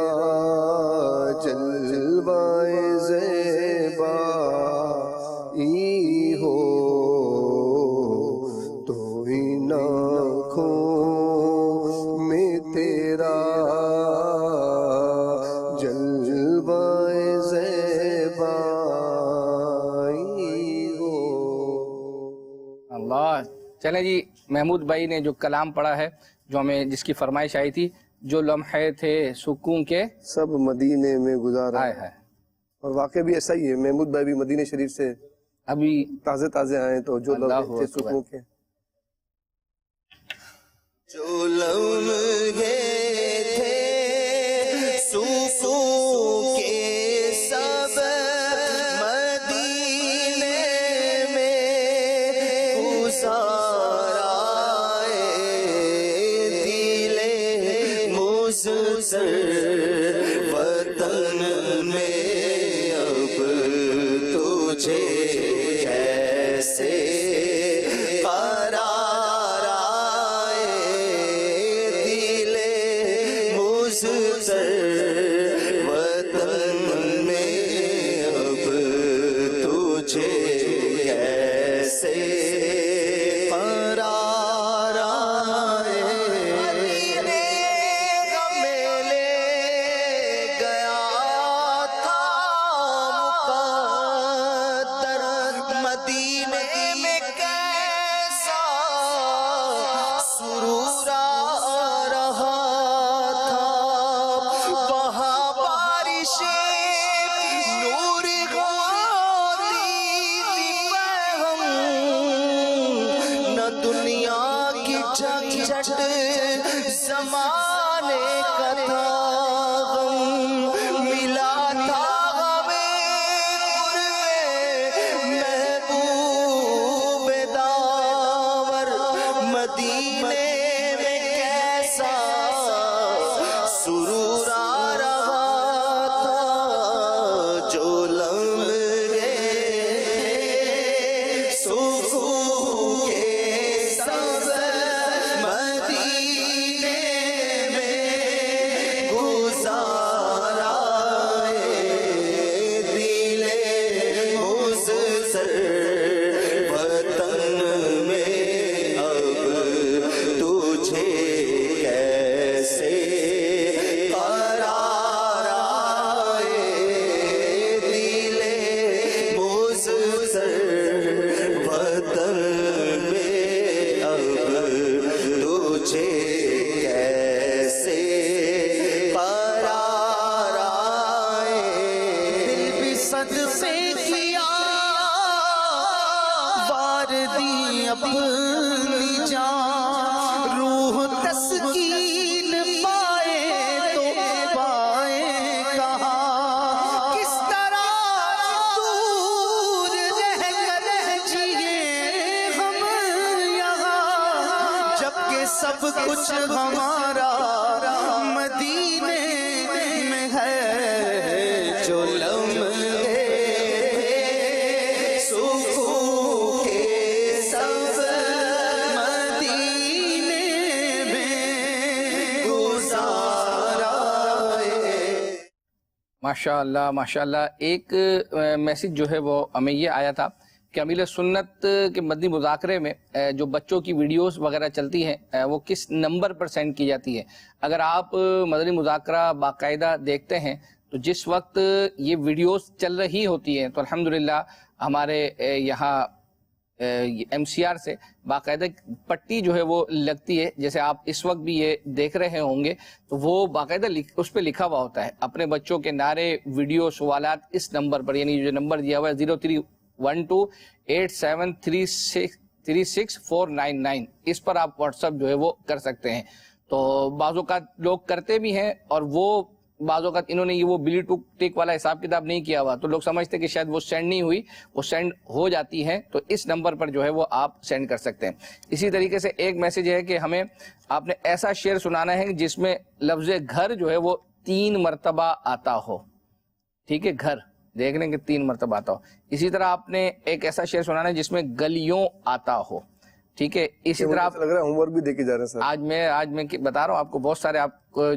جلوائے زیبائی ہو, تو ان آنکھوں میں تیرا جلوائے زیبائی ہو. اللہ. چلیں جی, محمود بھائی نے جو کلام پڑھا ہے, جو ہمیں جس کی فرمائش آئی تھی, جو لمحے تھے سکون کے سب مدینے میں گزارا, اور واقع بھی ایسا ہی ہے. محمود بھائی بھی مدینے شریف سے ابھی تازے آئے, تو جو لمحے تھے سکون کے, جو لمحے تھے سکون کے سب مدینے میں گزارا, دل مزدر وطن میں اب تجھے کیسے قرار آئے, دل مزدر وطن میں اب تجھے کیسے قرار آئے. غم لے گیا تھا مقدر, مدینے میں کیسا سرور آ رہا تھا, وہاں بارش نور ہوتی تھی ہم, نہ دنیا کی جھنجھٹ زمانے کا تھا غم, ملا تھا ہمیں محبوب داور, مدینے میں کیسا سرور آ رہا تھا, جو لمحے سکون کے سب مدینے میں گزارا, دل مزدر وطن میں اب تجھے کیسے قرار آئے, دل مزدر وطن میں اب تجھے کیسے قرار آئے. دل بھی صدقے کیا وار دی اپنی جان, روح تسکین پائے تو پائے کہاں, کس طرح دور رہ کر جیے ہم یہاں, جبکہ سب کچھ ہمارا مدینے میں ہے. جو لمحے سکون کے سب مدینے میں گزارا. ماشاءاللہ ماشاءاللہ. ایک میسج جو ہے وہ ہمیں یہ آیا تھا کہ امیل سنت کے مدنی مذاکرے میں جو بچوں کی ویڈیوز وغیرہ چلتی ہیں وہ کس نمبر پر سینڈ کی جاتی ہے. اگر آپ مدنی مذاکرہ باقاعدہ دیکھتے ہیں تو جس وقت یہ ویڈیوز چل رہی ہوتی ہیں تو الحمدللہ ہمارے یہاں ایم سی آر سے باقاعدہ پٹی جو ہے وہ لگتی ہے، جیسے آپ اس وقت بھی یہ دیکھ رہے ہوں گے، تو وہ باقاعدہ اس پہ لکھا ہوا ہوتا ہے اپنے بچوں کے نعرے، ویڈیو، سوالات اس نمبر پر، یعنی جو نمبر دیا ہوا ہے 031287364999، اس پر آپ واٹس ایپ جو ہے وہ کر سکتے ہیں۔ تو بعض اوقات لوگ کرتے بھی ہیں، اور وہ بعض اوقات انہوں نے یہ وہ بلی ٹک والا حساب کتاب نہیں کیا ہوا، تو لوگ سمجھتے کہ شاید وہ سینڈ نہیں ہوئی، وہ سینڈ ہو جاتی ہے، تو اس نمبر پر جو ہے وہ آپ سینڈ کر سکتے ہیں۔ اسی طریقے سے ایک میسج ہے کہ ہمیں آپ نے ایسا شعر سنانا ہے جس میں لفظ گھر جو ہے وہ 3 مرتبہ آتا ہو، ٹھیک ہے، گھر دیکھ لیں کہ 3 مرتبہ آتا ہو۔ اسی طرح آپ نے ایک ایسا شعر سنانا ہے جس میں گلیوں آتا ہو، ٹھیک ہے۔ اسی طرح آپ لگ رہا ہے ہوم ورک بھی دے کے جا رہے ہیں سر۔ آج میں بتا رہا ہوں آپ کو بہت سارے، آپ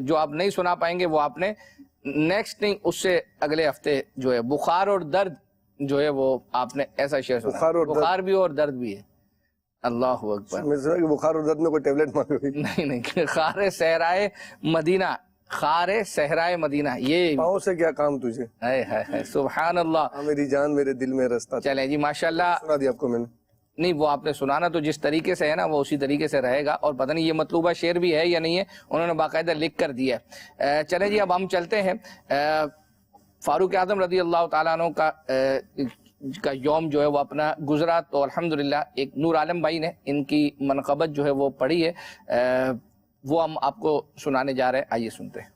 جو آپ نہیں سنا پائیں گے وہ آپ نے نیکسٹ نہیں، اس سے اگلے ہفتے جو ہے بخار اور درد جو ہے وہ آپ نے ایسا شعر سنا، بخار بھی اور درد بھی ہے۔ اللہ اکبر۔ میں سنا کہ بخار اور درد میں کوئی ٹیبلٹ مانگی ہوئی؟ نہیں، خار صحرائے مدینہ، خار صحرائے مدینہ، یہ پاؤں سے کیا کام تجھے، سبحان اللہ، میری جان میرے دل میں رستہ۔ چلیں جی ماشاءاللہ، سنا دیا آپ کو میں نے۔ نہیں وہ آپ نے سنانا تو جس طریقے سے ہے نا وہ اسی طریقے سے رہے گا، اور پتہ نہیں یہ مطلوبہ شعر بھی ہے یا نہیں ہے، انہوں نے باقاعدہ لکھ کر دیا ہے۔ چلیں جی اب ہم چلتے ہیں، فاروق اعظم رضی اللہ تعالیٰ عنہ کا یوم جو ہے وہ اپنا گزرا، تو الحمدللہ ایک نور عالم بھائی نے ان کی منقبت جو ہے وہ پڑھی ہے، وہ ہم آپ کو سنانے جا رہے ہیں، آئیے سنتے ہیں۔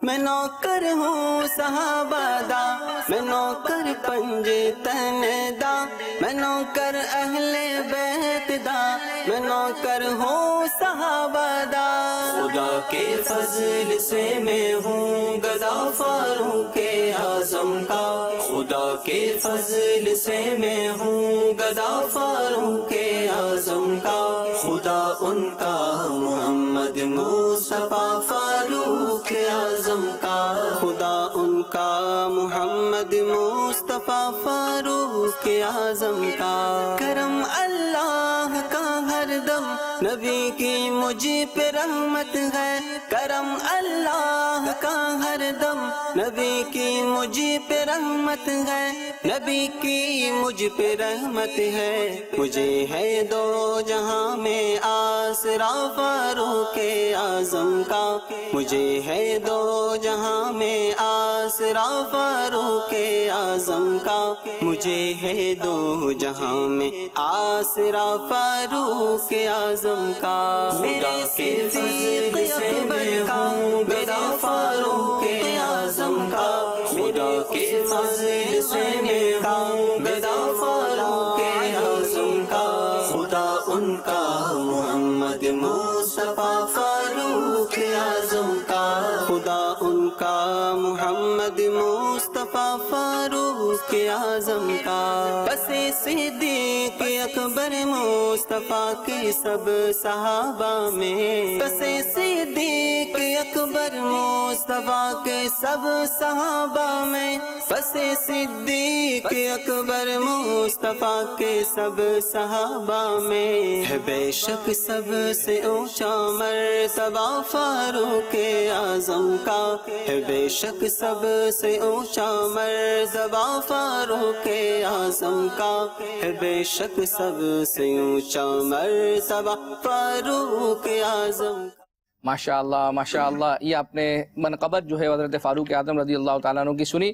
میں نوکر ہوں صحابہ دا، میں نوکر پنج تن دا، میں نوکر اہل بیت دا، میں نوکر ہوں صحابہ دا۔ خدا کے فضل سے میں ہوں گدا فاروق اعظم کا، خدا کے فضل سے میں ہوں گدا فاروق اعظم کا، خدا ان کا محمد مصطفیٰ فاروق اعظم کا، خدا ان کا محمد مصطفیٰ فاروق اعظم کا۔ کرم اللہ کا ہر دم نبی کی مجھ پہ رحمت ہے، کرم اللہ کا ہر دم نبی کی مجھ پہ رحمت ہے، نبی کی مجھ پہ رحمت ہے، مجھے ہے دو جہاں میں آسرا فاروق اعظم کا، مجھے ہے دو جہاں میں آسرا فاروق اعظم کا، مجھے ہے دو جہاں میں آسرا فاروق اعظم کا۔ میرے صدیق اکبر کا گدا فاروق اعظم کا، خدا کے فضل سے میں ہوں گدا فاروق اعظم کا، خدا ان کا محمد مصطفیٰ فاروق اعظم کا، خدا ان کا محمد مصطفیٰ فاروق اعظم کا۔ بس صدیق اکبر مصطفیٰ کے سب صحابہ میں، بس صدیق اکبر مصطفیٰ کے سب صحابہ میں، بس صدیق اکبر مصطفیٰ کے سب صحابہ میں، ہے بے شک سب سے اونچا مرتبہ فاروق اعظم کا، ہے بے شک سب سے اونچا مرتبہ فاروق اعظم کا، ہے بے شک سب سے اونچا مرتبہ فاروق اعظم کا۔ ماشاءاللہ ماشاءاللہ، یہ آپ نے منقبت جو ہے حضرت فاروق اعظم رضی اللہ تعالیٰ عنہ کی سنی۔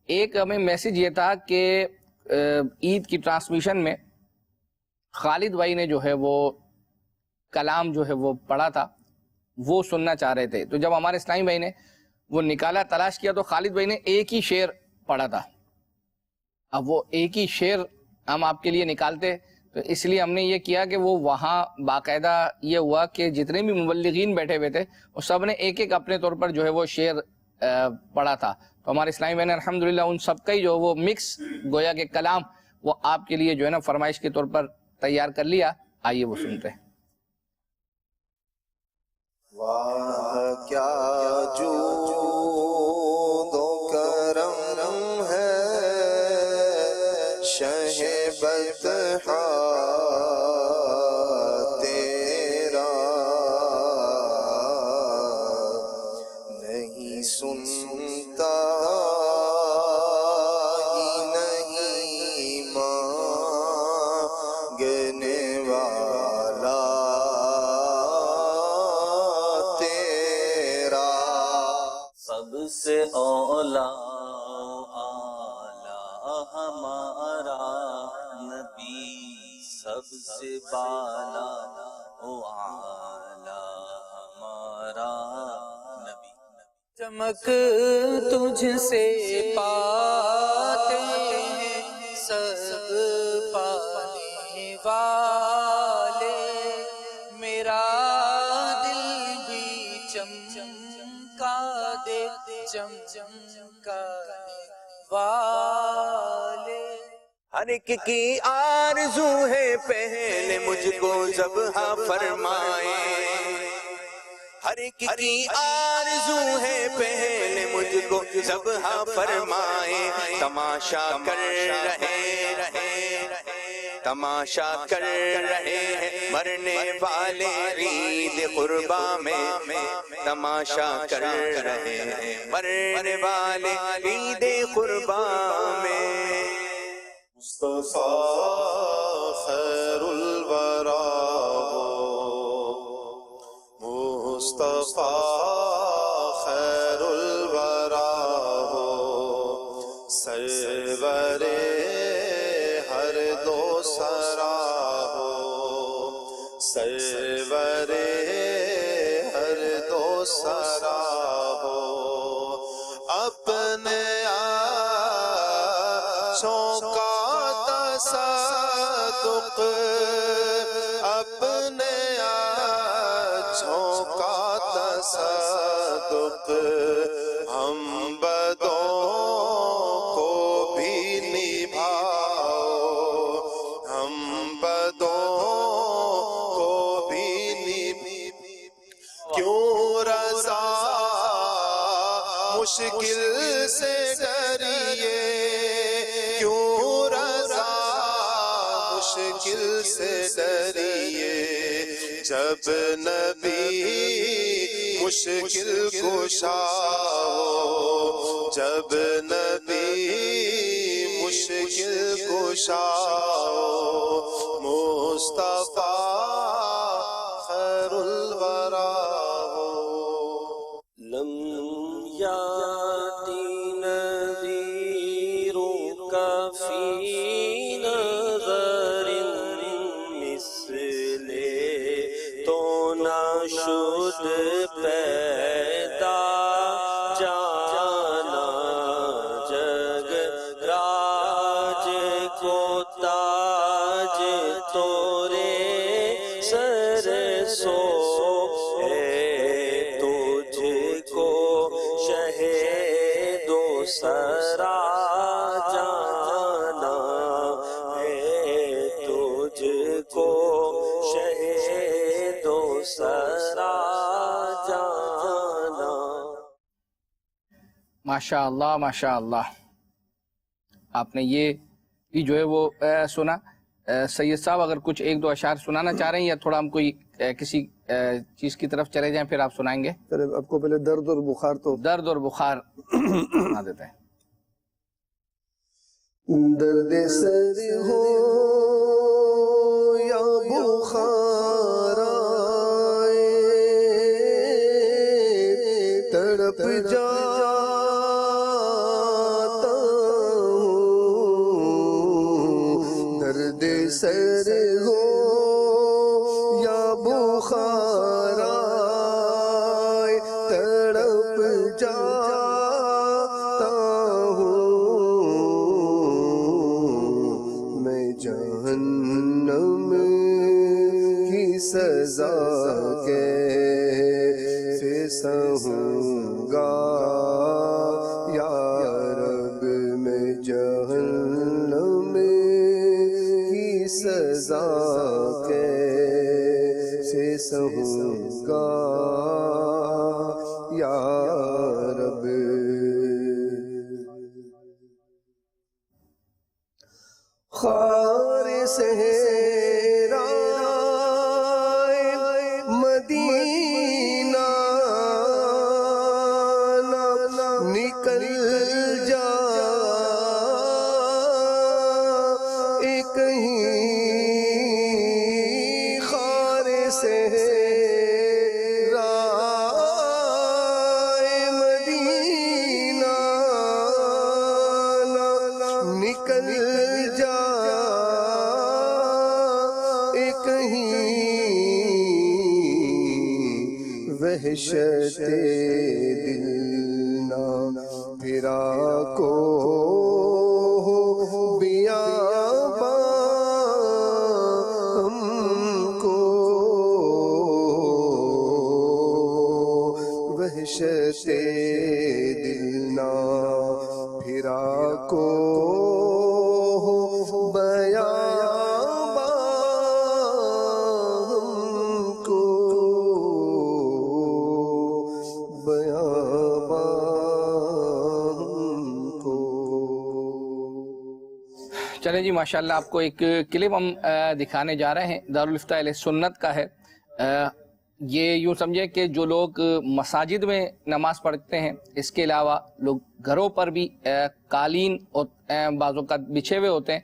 ایک ہمیں میسج یہ تھا کہ عید کی ٹرانسمیشن میں خالد بھائی نے جو ہے وہ کلام جو ہے وہ پڑھا تھا، وہ سننا چاہ رہے تھے، تو جب ہمارے اسلامی بھائی نے وہ نکالا، تلاش کیا، تو خالد بھائی نے ایک ہی شعر پڑھا تھا۔ اب وہ ایک ہی شعر ہم آپ کے لیے نکالتے، تو اس لیے ہم نے یہ کیا کہ وہ وہاں باقاعدہ یہ ہوا کہ جتنے بھی مبلغین بیٹھے ہوئے تھے وہ سب نے ایک ایک اپنے طور پر جو ہے وہ شعر پڑھا تھا، تو ہمارے اسلامی بہن الحمدللہ ان سب کا ہی جو وہ مکس گویا کہ کلام وہ آپ کے لیے جو ہے نا فرمائش کے طور پر تیار کر لیا۔ آئیے وہ سنتے ہیں۔ واہ کیا جود و کرم ہے شہ بطحا تیرا، نہیں مولا آلہ ہمارا نبی سب سے بالا او آلہ ہمارا نبی چمک تجھ سے پاتے ہیں سب پانے والے میرا دل بھی چمچمکا دے چمچمکا دے والے ہر ایک کی آرزو ہے پہلے مجھ کو ذبح فرمائے ہر ایک کی آرزو ہے پہلے مجھ کو ذبح فرمائے تماشا کر رہے تماشا کر رہے ہیں مرنے والے عید قربا میں تماشا کر رہے ہیں مرنے والے عید قربا میں مصطفیٰ خیر الورا مصطفیٰ خیر الورا سرور ہر دو سرا سرور ہر دو سرا اپنے آنچوں کا تصدق اپنے آنچوں کا تصدق ہم بدوں کو بھی نبھاؤ ہم بدوں کو بھی کیوں رضا مشکل سے ڈریے کیوں رضا مشکل سے ڈریے جب نبی مشکل کشا ہو جب نبی مشکل کشا ہو مصطفیٰ خیر الورا ہو لم یاتی نذیروں کا فی نظر مثل تو نہ شد پیدا جانا جگ راج کو تاج تورے سر سو ہے تجھ کو شہ دو سرا جانا ہے تجھ کو شہ دو سرا جانا ماشاء اللہ ماشاء اللہ آپ نے یہ بھی جو ہے وہ سنا سید صاحب اگر کچھ ایک دو اشعار سنانا چاہ رہے ہیں یا تھوڑا ہم کوئی کسی چیز کی طرف چلے جائیں پھر آپ سنائیں گے آپ کو پہلے درد اور بخار تو درد اور بخار سنا دیتے ہیں درد سر ہو یا بخار آئے تڑپ جاتا ہوں درد سر ہو یا بخار آئے تڑپ جاتا ہوں میں جہنم کی سزا کیسے سہوں گا یا رب میں جہنم کی سزا کیسے سہوں گا یا رب خار صحرا مدینہ نکل جا کہیں خار صحرا مدینہ کہیں وحشت دل نہ پھرا کو بیاباں ہم کو وحشت دل نہ پھرا کو بیاباں ہم کو بیاباں ہم کو۔ چلیں جی ماشاءاللہ آپ کو ایک کلپ ہم دکھانے جا رہے ہیں، دارالفتہ اہل سنت کا ہے۔ یہ یوں سمجھے کہ جو لوگ مساجد میں نماز پڑھتے ہیں، اس کے علاوہ لوگ گھروں پر بھی قالین اور بعض اوقات بچھے ہوئے ہوتے ہیں۔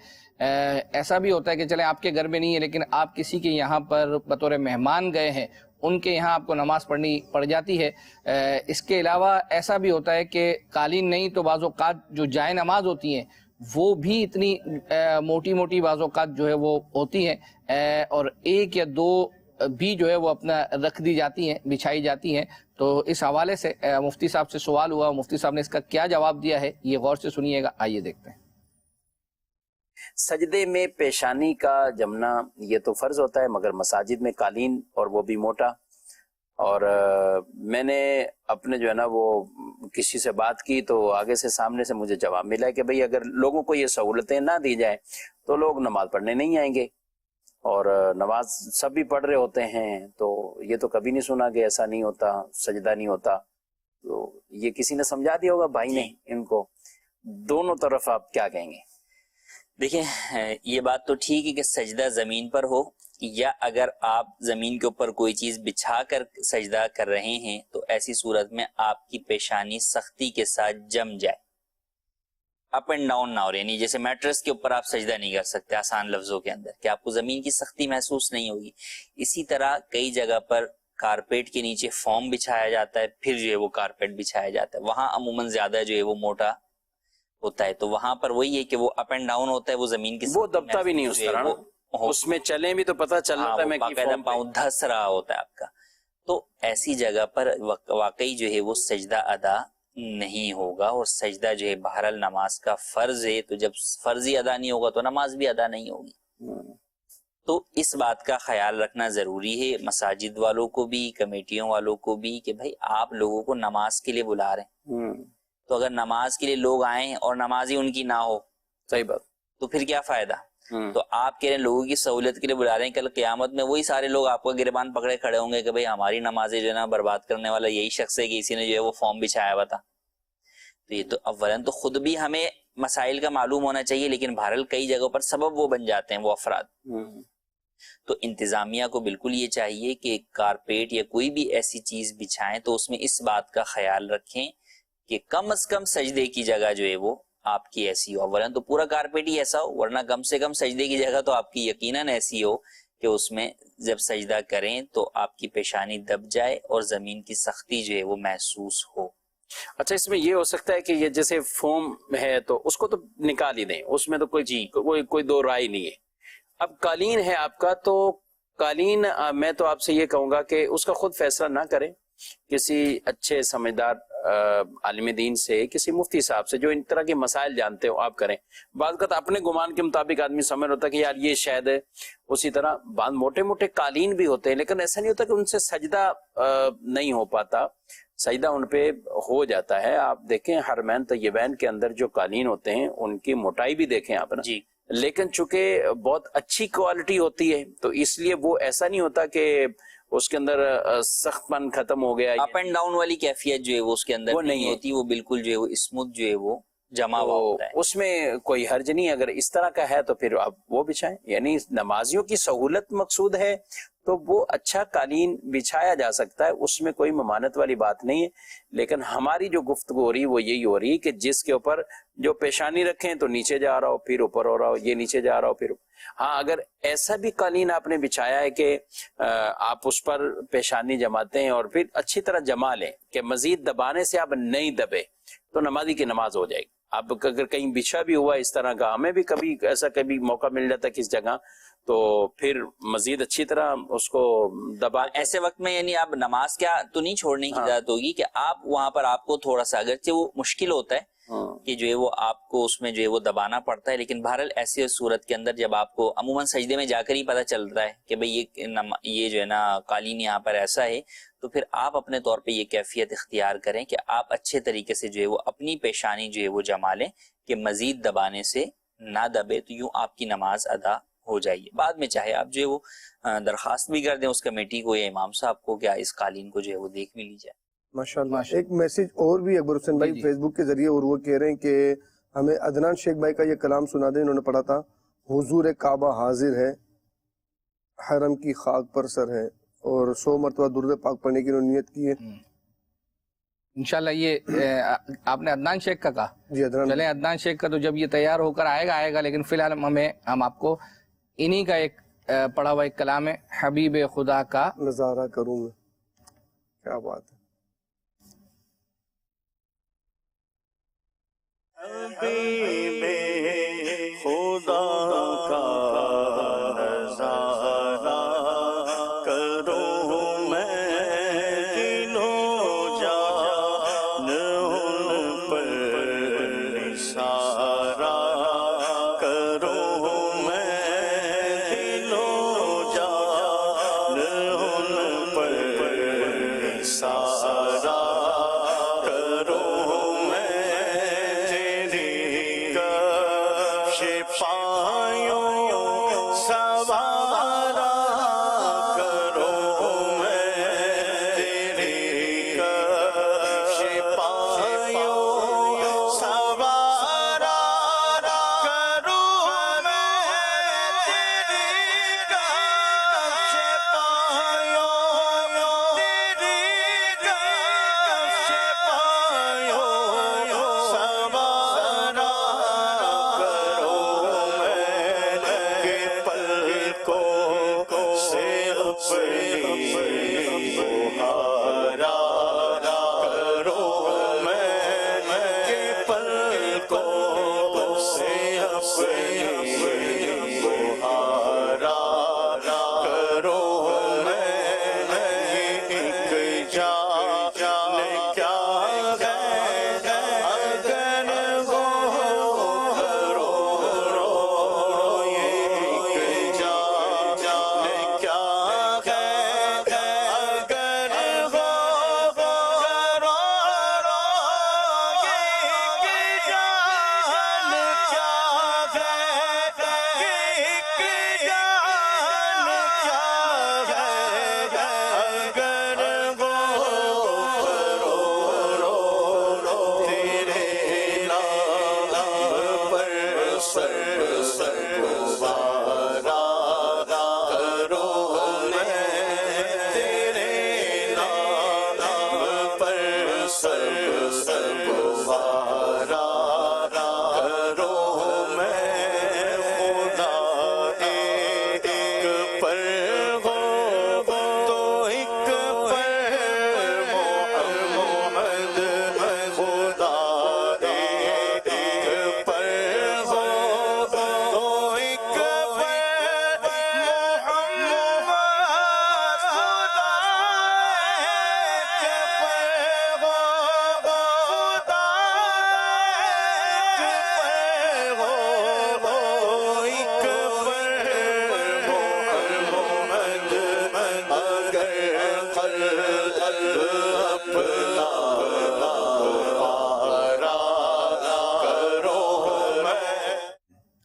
ایسا بھی ہوتا ہے کہ چلیں آپ کے گھر میں نہیں ہے لیکن آپ کسی کے یہاں پر بطور مہمان گئے ہیں، ان کے یہاں آپ کو نماز پڑھنی پڑ جاتی ہے۔ اس کے علاوہ ایسا بھی ہوتا ہے کہ قالین نہیں تو بعض اوقات جو جائے نماز ہوتی ہیں وہ بھی اتنی موٹی موٹی بعض اوقات جو ہے وہ ہوتی ہیں، اور ایک یا دو بھی جو ہے وہ اپنا رکھ دی جاتی ہیں، بچھائی جاتی ہیں۔ تو اس حوالے سے مفتی صاحب سے سوال ہوا، مفتی صاحب نے اس کا کیا جواب دیا ہے یہ غور سے سنیے گا، آئیے دیکھتے ہیں۔ سجدے میں پیشانی کا جمنا یہ تو فرض ہوتا ہے، مگر مساجد میں قالین اور وہ بھی موٹا۔ اور میں نے اپنے جو ہے نا وہ کسی سے بات کی تو آگے سے سامنے سے مجھے جواب ملا کہ بھئی اگر لوگوں کو یہ سہولتیں نہ دی جائیں تو لوگ نماز پڑھنے نہیں آئیں گے، اور نماز سب بھی پڑھ رہے ہوتے ہیں۔ تو یہ تو کبھی نہیں سنا کہ ایسا نہیں ہوتا، سجدہ نہیں ہوتا۔ تو یہ کسی نے سمجھا دیا ہوگا بھائی نے ان کو، دونوں طرف آپ کیا کہیں گے؟ دیکھیں یہ بات تو ٹھیک ہے کہ سجدہ زمین پر ہو، یا اگر آپ زمین کے اوپر کوئی چیز بچھا کر سجدہ کر رہے ہیں تو ایسی صورت میں آپ کی پیشانی سختی کے ساتھ جم جائے، اپ اینڈ ڈاؤن نہ ہو، یعنی جیسے میٹرس کے اوپر آپ سجدہ نہیں کر سکتے آسان لفظوں کے اندر، کہ آپ کو زمین کی سختی محسوس نہیں ہوگی۔ اسی طرح کئی جگہ پر کارپیٹ کے نیچے فوم بچھایا جاتا ہے، پھر جو ہے وہ کارپیٹ بچھایا جاتا ہے، وہاں عموماً زیادہ جو ہے وہ موٹا ہوتا ہے، تو وہاں پر وہی ہے کہ وہ اپ اینڈ ڈاؤن ہوتا ہے، وہ زمین کی وہ دبتا بھی نہیں اس طرح، اس میں چلیں بھی تو پتہ چل رہا ہے میں باقاعدہ پاؤں دھس رہا ہوتا ہے آپ کا۔ تو ایسی جگہ پر واقعی جو ہے وہ سجدہ ادا نہیں ہوگا، اور سجدہ جو ہے بہرحال نماز کا فرض ہے، تو جب فرض ہی ادا نہیں ہوگا تو نماز بھی ادا نہیں ہوگی۔ تو اس بات کا خیال رکھنا ضروری ہے مساجد والوں کو بھی، کمیٹیوں والوں کو بھی، کہ بھائی آپ لوگوں کو نماز کے لیے بلا رہے ہیں، تو اگر نماز کے لیے لوگ آئیں اور نماز ہی ان کی نہ ہو، صحیح بات، تو پھر کیا فائدہ؟ تو آپ کہہ رہے ہیں لوگوں کی سہولت کے لیے بلا رہے ہیں، کل قیامت میں وہی سارے لوگ آپ کو گریبان پکڑے کھڑے ہوں گے کہ بھئی ہماری نمازیں جو ہے نا برباد کرنے والا یہی شخص ہے کہ اسی نے جو ہے وہ فارم بچھایا ہوا تھا۔ تو یہ تو اولاً تو خود بھی ہمیں مسائل کا معلوم ہونا چاہیے، لیکن بہرحال کئی جگہوں پر سبب وہ بن جاتے ہیں وہ افراد۔ تو انتظامیہ کو بالکل یہ چاہیے کہ کارپیٹ یا کوئی بھی ایسی چیز بچھائیں تو اس میں اس بات کا خیال رکھیں کہ کم از کم سجدے کی جگہ جو ہے وہ آپ کی ایسی ہو، اولاً تو پورا کارپیٹ ہی ایسا ہو، ورنہ کم سے کم سجدے کی جگہ تو آپ کی یقیناً ایسی ہو کہ اس میں جب سجدہ کریں تو آپ کی پیشانی دب جائے اور زمین کی سختی جو ہے وہ محسوس ہو۔ اچھا، اس میں یہ ہو سکتا ہے کہ یہ جیسے فوم ہے تو اس کو تو نکال ہی دیں، اس میں تو کوئی دو رائے نہیں ہے۔ اب قالین ہے آپ کا، تو قالین میں تو آپ سے یہ کہوں گا کہ اس کا خود فیصلہ نہ کریں، کسی اچھے سمجھدار عالم دین سے، کسی مفتی صاحب سے جو ان طرح کے مسائل جانتے ہو آپ کریں۔ بعض کا اپنے گمان کے مطابق آدمی سمجھ ہوتا ہے کہ یار یہ شاید ہے، اسی طرح بعض موٹے موٹے قالین بھی ہوتے ہیں، لیکن ایسا نہیں ہوتا کہ ان سے سجدہ نہیں ہو پاتا، سجدہ ان پہ ہو جاتا ہے۔ آپ دیکھیں حرمین طیبین کے اندر جو قالین ہوتے ہیں ان کی موٹائی بھی دیکھیں آپ نا، لیکن چونکہ بہت اچھی کوالٹی ہوتی ہے تو اس لیے وہ ایسا نہیں ہوتا کہ اس کے اندر سخت پن ختم ہو گیا، اپ اینڈ ڈاؤن والی کیفیت جو ہے وہ اس کے اندر نہیں ہوتی، وہ بالکل جو ہے وہ اسموتھ جو ہے وہ جمع ہوا ہوتا ہے، اس میں کوئی حرج نہیں۔ اگر اس طرح کا ہے تو پھر آپ وہ بچھائیں، یعنی نمازیوں کی سہولت مقصود ہے تو وہ اچھا قالین بچھایا جا سکتا ہے، اس میں کوئی ممانعت والی بات نہیں ہے۔ لیکن ہماری جو گفتگو ہو رہی ہے وہ یہی ہو رہی ہے کہ جس کے اوپر جو پیشانی رکھیں تو نیچے جا رہا ہو، پھر اوپر ہو رہا ہو، یہ نیچے جا رہا ہو، پھر ہاں اگر ایسا بھی قالین آپ نے بچھایا ہے کہ آپ اس پر پیشانی جماتے ہیں اور پھر اچھی طرح جما لیں کہ مزید دبانے سے آپ نہیں دبے، تو نمازی کی نماز ہو جائے گی۔ آپ اگر کہیں بچھا بھی ہوا اس طرح کا، ہمیں بھی کبھی ایسا کبھی موقع مل جاتا ہے کس جگہ، تو پھر مزید اچھی طرح اس کو دبا. ایسے وقت میں یعنی آپ نماز کیا تو نہیں چھوڑنے کی اجازت ہوگی کہ آپ وہاں پر آپ کو تھوڑا سا اگرچہ وہ مشکل ہوتا ہے کہ جو ہے وہ آپ کو اس میں جو ہے وہ دبانا پڑتا ہے، لیکن بہرحال ایسی صورت کے اندر جب آپ کو عموماً سجدے میں جا کر ہی پتہ چلتا ہے کہ بھئی یہ جو ہے نا قالین یہاں پر ایسا ہے، تو پھر آپ اپنے طور پہ یہ کیفیت اختیار کریں کہ آپ اچھے طریقے سے جو ہے وہ اپنی پیشانی جو ہے وہ جما لیں کہ مزید دبانے سے نہ دبے، تو یوں آپ کی نماز ادا ہو جائیے. بعد میں چاہے آپ جو ہے وہ درخواست بھی کر دیں اس کمیٹی کو یا امام صاحب کو کہ اس قالین کو جو ہے وہ دیکھ بھی لی جائے. ماشاءاللہ. ایک میسج اور بھی اکبر حسین بھائی فیس بک کے ذریعے، اور وہ کہہ رہے ہیں کہ ہمیں عدنان شیخ بھائی کا یہ کلام سنا دیں. انہوں نے پڑھا تھا حضور کعبہ حاضر ہے، حرم کی خاک پر سر ہے، اور 100 مرتبہ درود پاک پڑھنے کی انہوں نے نیت کی ہے. انشاءاللہ یہ آپ نے عدنان شیخ کا کہا؟ جی عدنان. چلیں عدنان شیخ کا تو جب یہ تیار ہو کر آئے گا، لیکن فی الحال ہم آپ کو انہی کا ایک پڑھا ہوا ایک کلام ہے، حبیب خدا کا نظارہ کروں میں. کیا بات ہے. حبیب خدا کا نظارہ کروں میں، دل و جان ان پر نثارا کروں میں، دل و جان ان پر نثارا کروں میں، پایوں سوارا کروں میں، تیری کفش پایوں سوارا کروں میں، تیری کفش پایوں، تیری کفش پایوں سوارا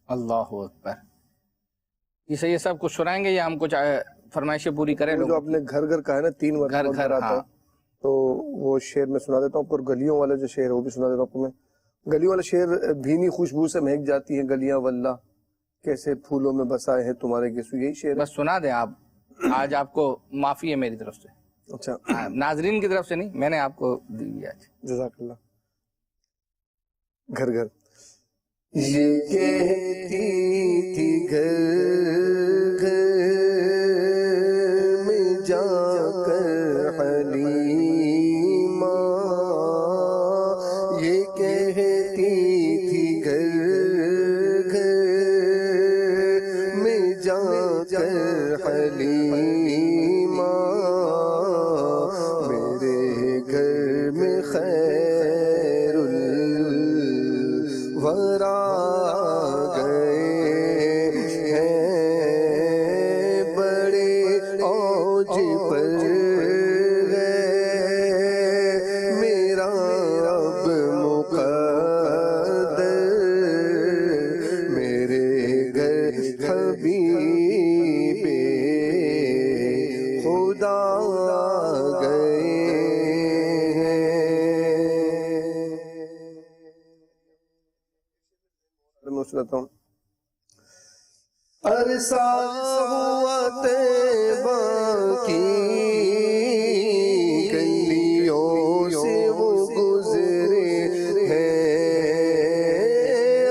اللہ اکبر. یہ سب کچھ سنائیں گے یا ہم کچھ فرمائشیں پوری کریں؟ جو اپنے گھر گھر کا ہے نا 3 وقت گھر آتا ہے، تو وہ شعر میں سنا دیتا ہوں. اور گلیوں والا جو شعر ہے وہ بھی سنا دیتا ہوں آپ کو میں. گلیوں والا شعر: بھینی خوشبو سے مہک جاتی ہیں گلیاں واللہ، کیسے پھولوں میں بسائے ہیں تمہارے گیسو. یہی شعر بس سنا دیں آپ. آج آپ کو معافی ہے میری طرف سے. اچھا ناظرین کی طرف سے نہیں، میں نے آپ کو دی آج. جزاک اللہ. گھر گھر یہ کہتی تھی گھر گھر میں جا کر حلیمہ، یہ کہتی تھی گھر گھر میں جا بھلا گئے میں سناتا ہوں. عرصہ ہوا طیبہ کی گلیوں سے وہ گزرے ہیں.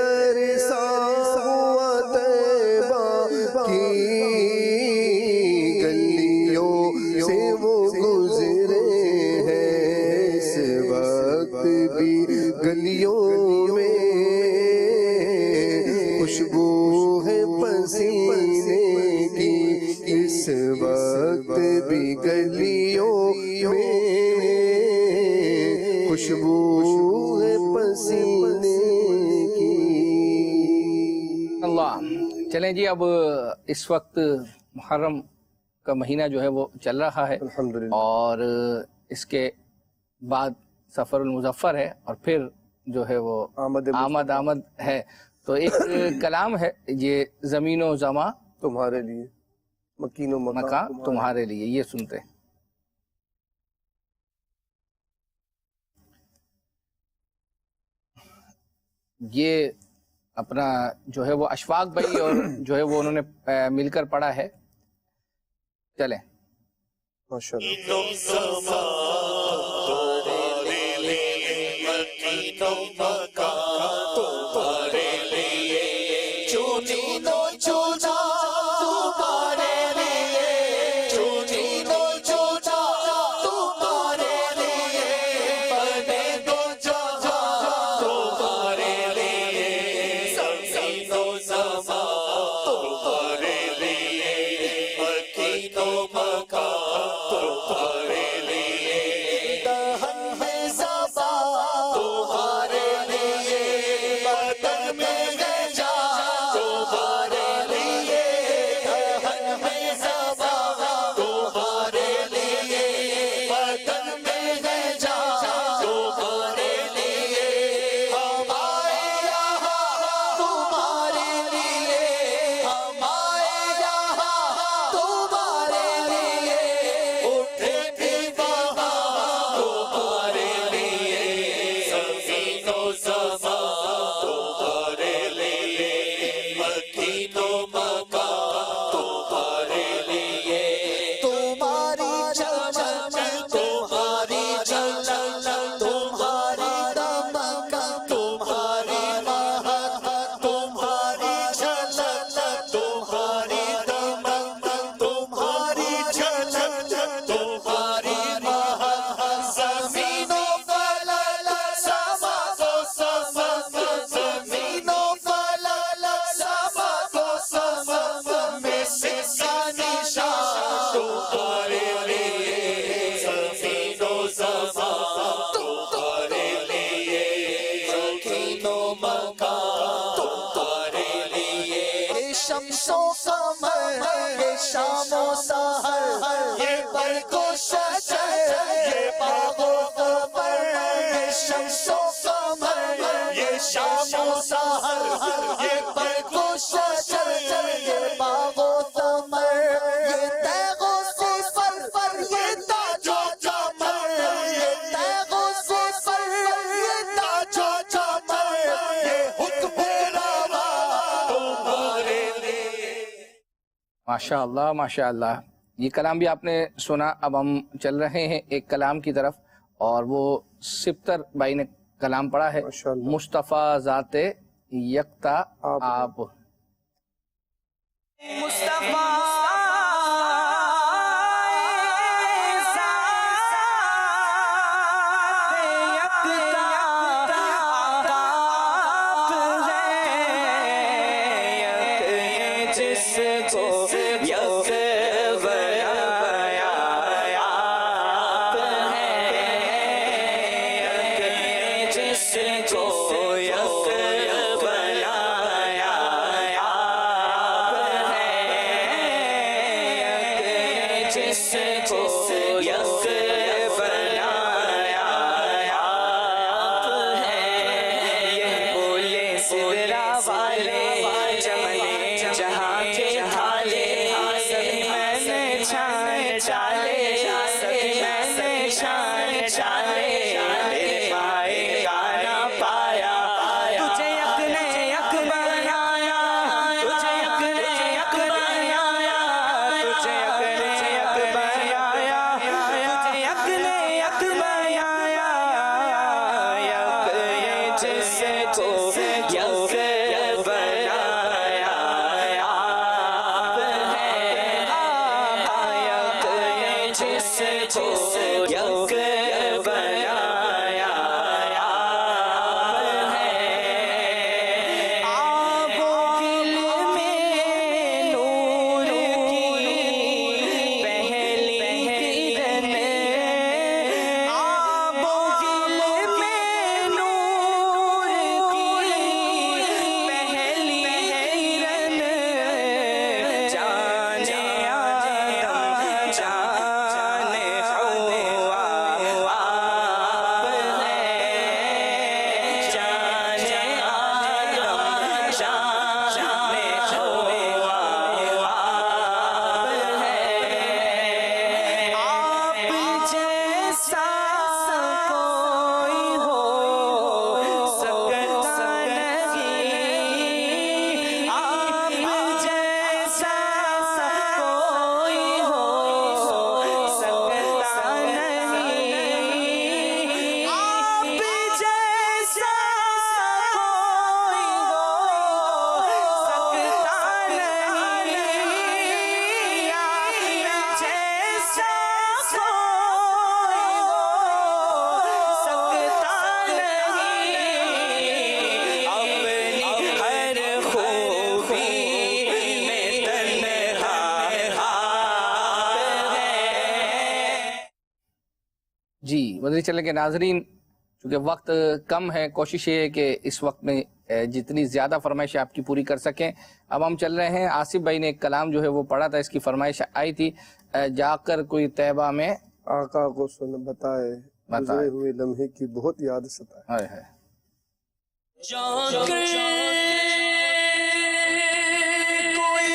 عرصہ ہوا طیبہ کی گلیوں سے وہ گزرے ہیں. اس وقت بھی گلیوں میں خوشبو ہے پسینے کی. اس وقت بھی گلیوں میں خوشبو ہے پسینے کی. اللہ. چلیں جی، اب اس وقت محرم کا مہینہ جو ہے وہ چل رہا ہے الحمدللہ، اور اس کے بعد سفر المظفر ہے اور پھر جو ہے وہ آمد ہے. تو ایک کلام ہے یہ زمین و زماں تمہارے لیے، مکین و مکان تمہارے لیے، یہ سنتے ہیں. یہ اپنا جو ہے وہ اشفاق بھائی اور جو ہے وہ انہوں نے مل کر پڑھا ہے. چلیں. ماشاء اللہ ماشاء اللہ. یہ کلام بھی آپ نے سنا. اب ہم چل رہے ہیں ایک کلام کی طرف، اور وہ سپتر بھائی نے کلام پڑھا ہے، مصطفیٰ ذات یکتا آپ. جہاں کے حالے سب میں چھائے جس کو یک بنایا آپ ہے، آب و گل میں نور کی پہلی کرن، آب و گل میں نور کی پہلی کرن، جان آدم جان حوا آپ ہے، جان آدم جان حوا آپ ہے، آپ جیسا کوئی ہو سکتا نہیں، آپ جیسا کوئی ہو سکتا نہیں، آپ جیسا کوئی ہو سکتا نہیں، آپ جیسا کوئی ہو سکتا نہیں، اپنی ہر خوبی میں تنہا آپ ہے۔ جی مدنی چینل کے ناظرین، چونکہ وقت کم ہے، کوشش یہ ہے کہ اس وقت میں جتنی زیادہ فرمائشیں آپ کی پوری کر سکیں۔ اب ہم چل رہے ہیں، آصف بھائی نے ایک کلام جو ہے وہ پڑھا تھا، اس کی فرمائش آئی تھی، جا کر کوئی طیبہ میں آقا کو سن بتائے، گزرے ہوئے لمحے کی بہت یاد ستائے۔ ہائے ہائے، جا کر کوئی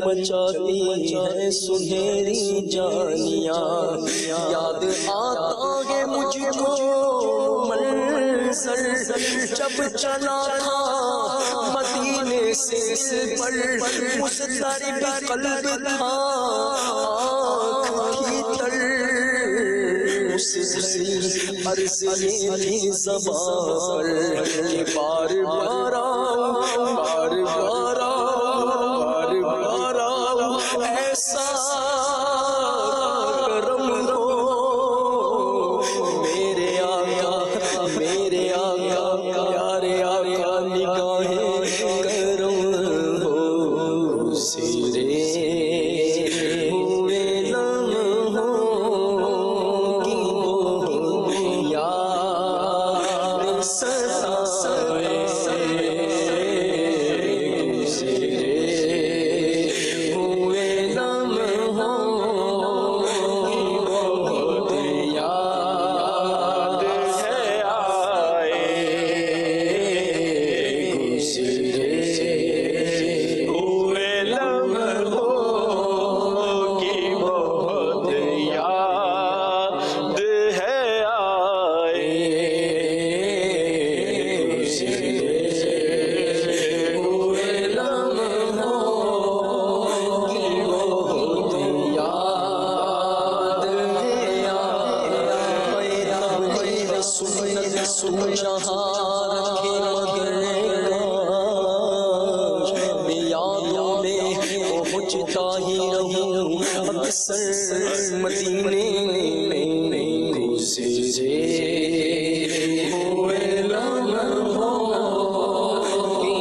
مچاتی ہے سنہری جانیاں، یاد آتا ہے مجھ کو منظر جب چلا تھا مدینے سے اس پر مضطرب قلب تھا آنکھ کی تر، اس حسین عرض یہ تھی زبان پر کہ بار بار آؤں، بار بار آؤں، بار بار آؤں، ایسا کرم ہو میرے آقا، میرے آقا، پیارے آقا، نگاہیں کرم ہو سیرے ہوئے لمحوں کی وہ یاد ستائے، گزرے ہوئے لمحوں کی بہت یاد ہے آئے، گزرے ہوئے لمحوں کی بہت یاد ہے آئے، گزرے ہوئے لمحوں کی بہت یاد ہے آئے، میرا سنت سن جہاں رکھے مگر کاش میں یادوں میں پہنچتا ہی رہوں اکثر مدینے میں، گزرے ہوئے لمحوں کی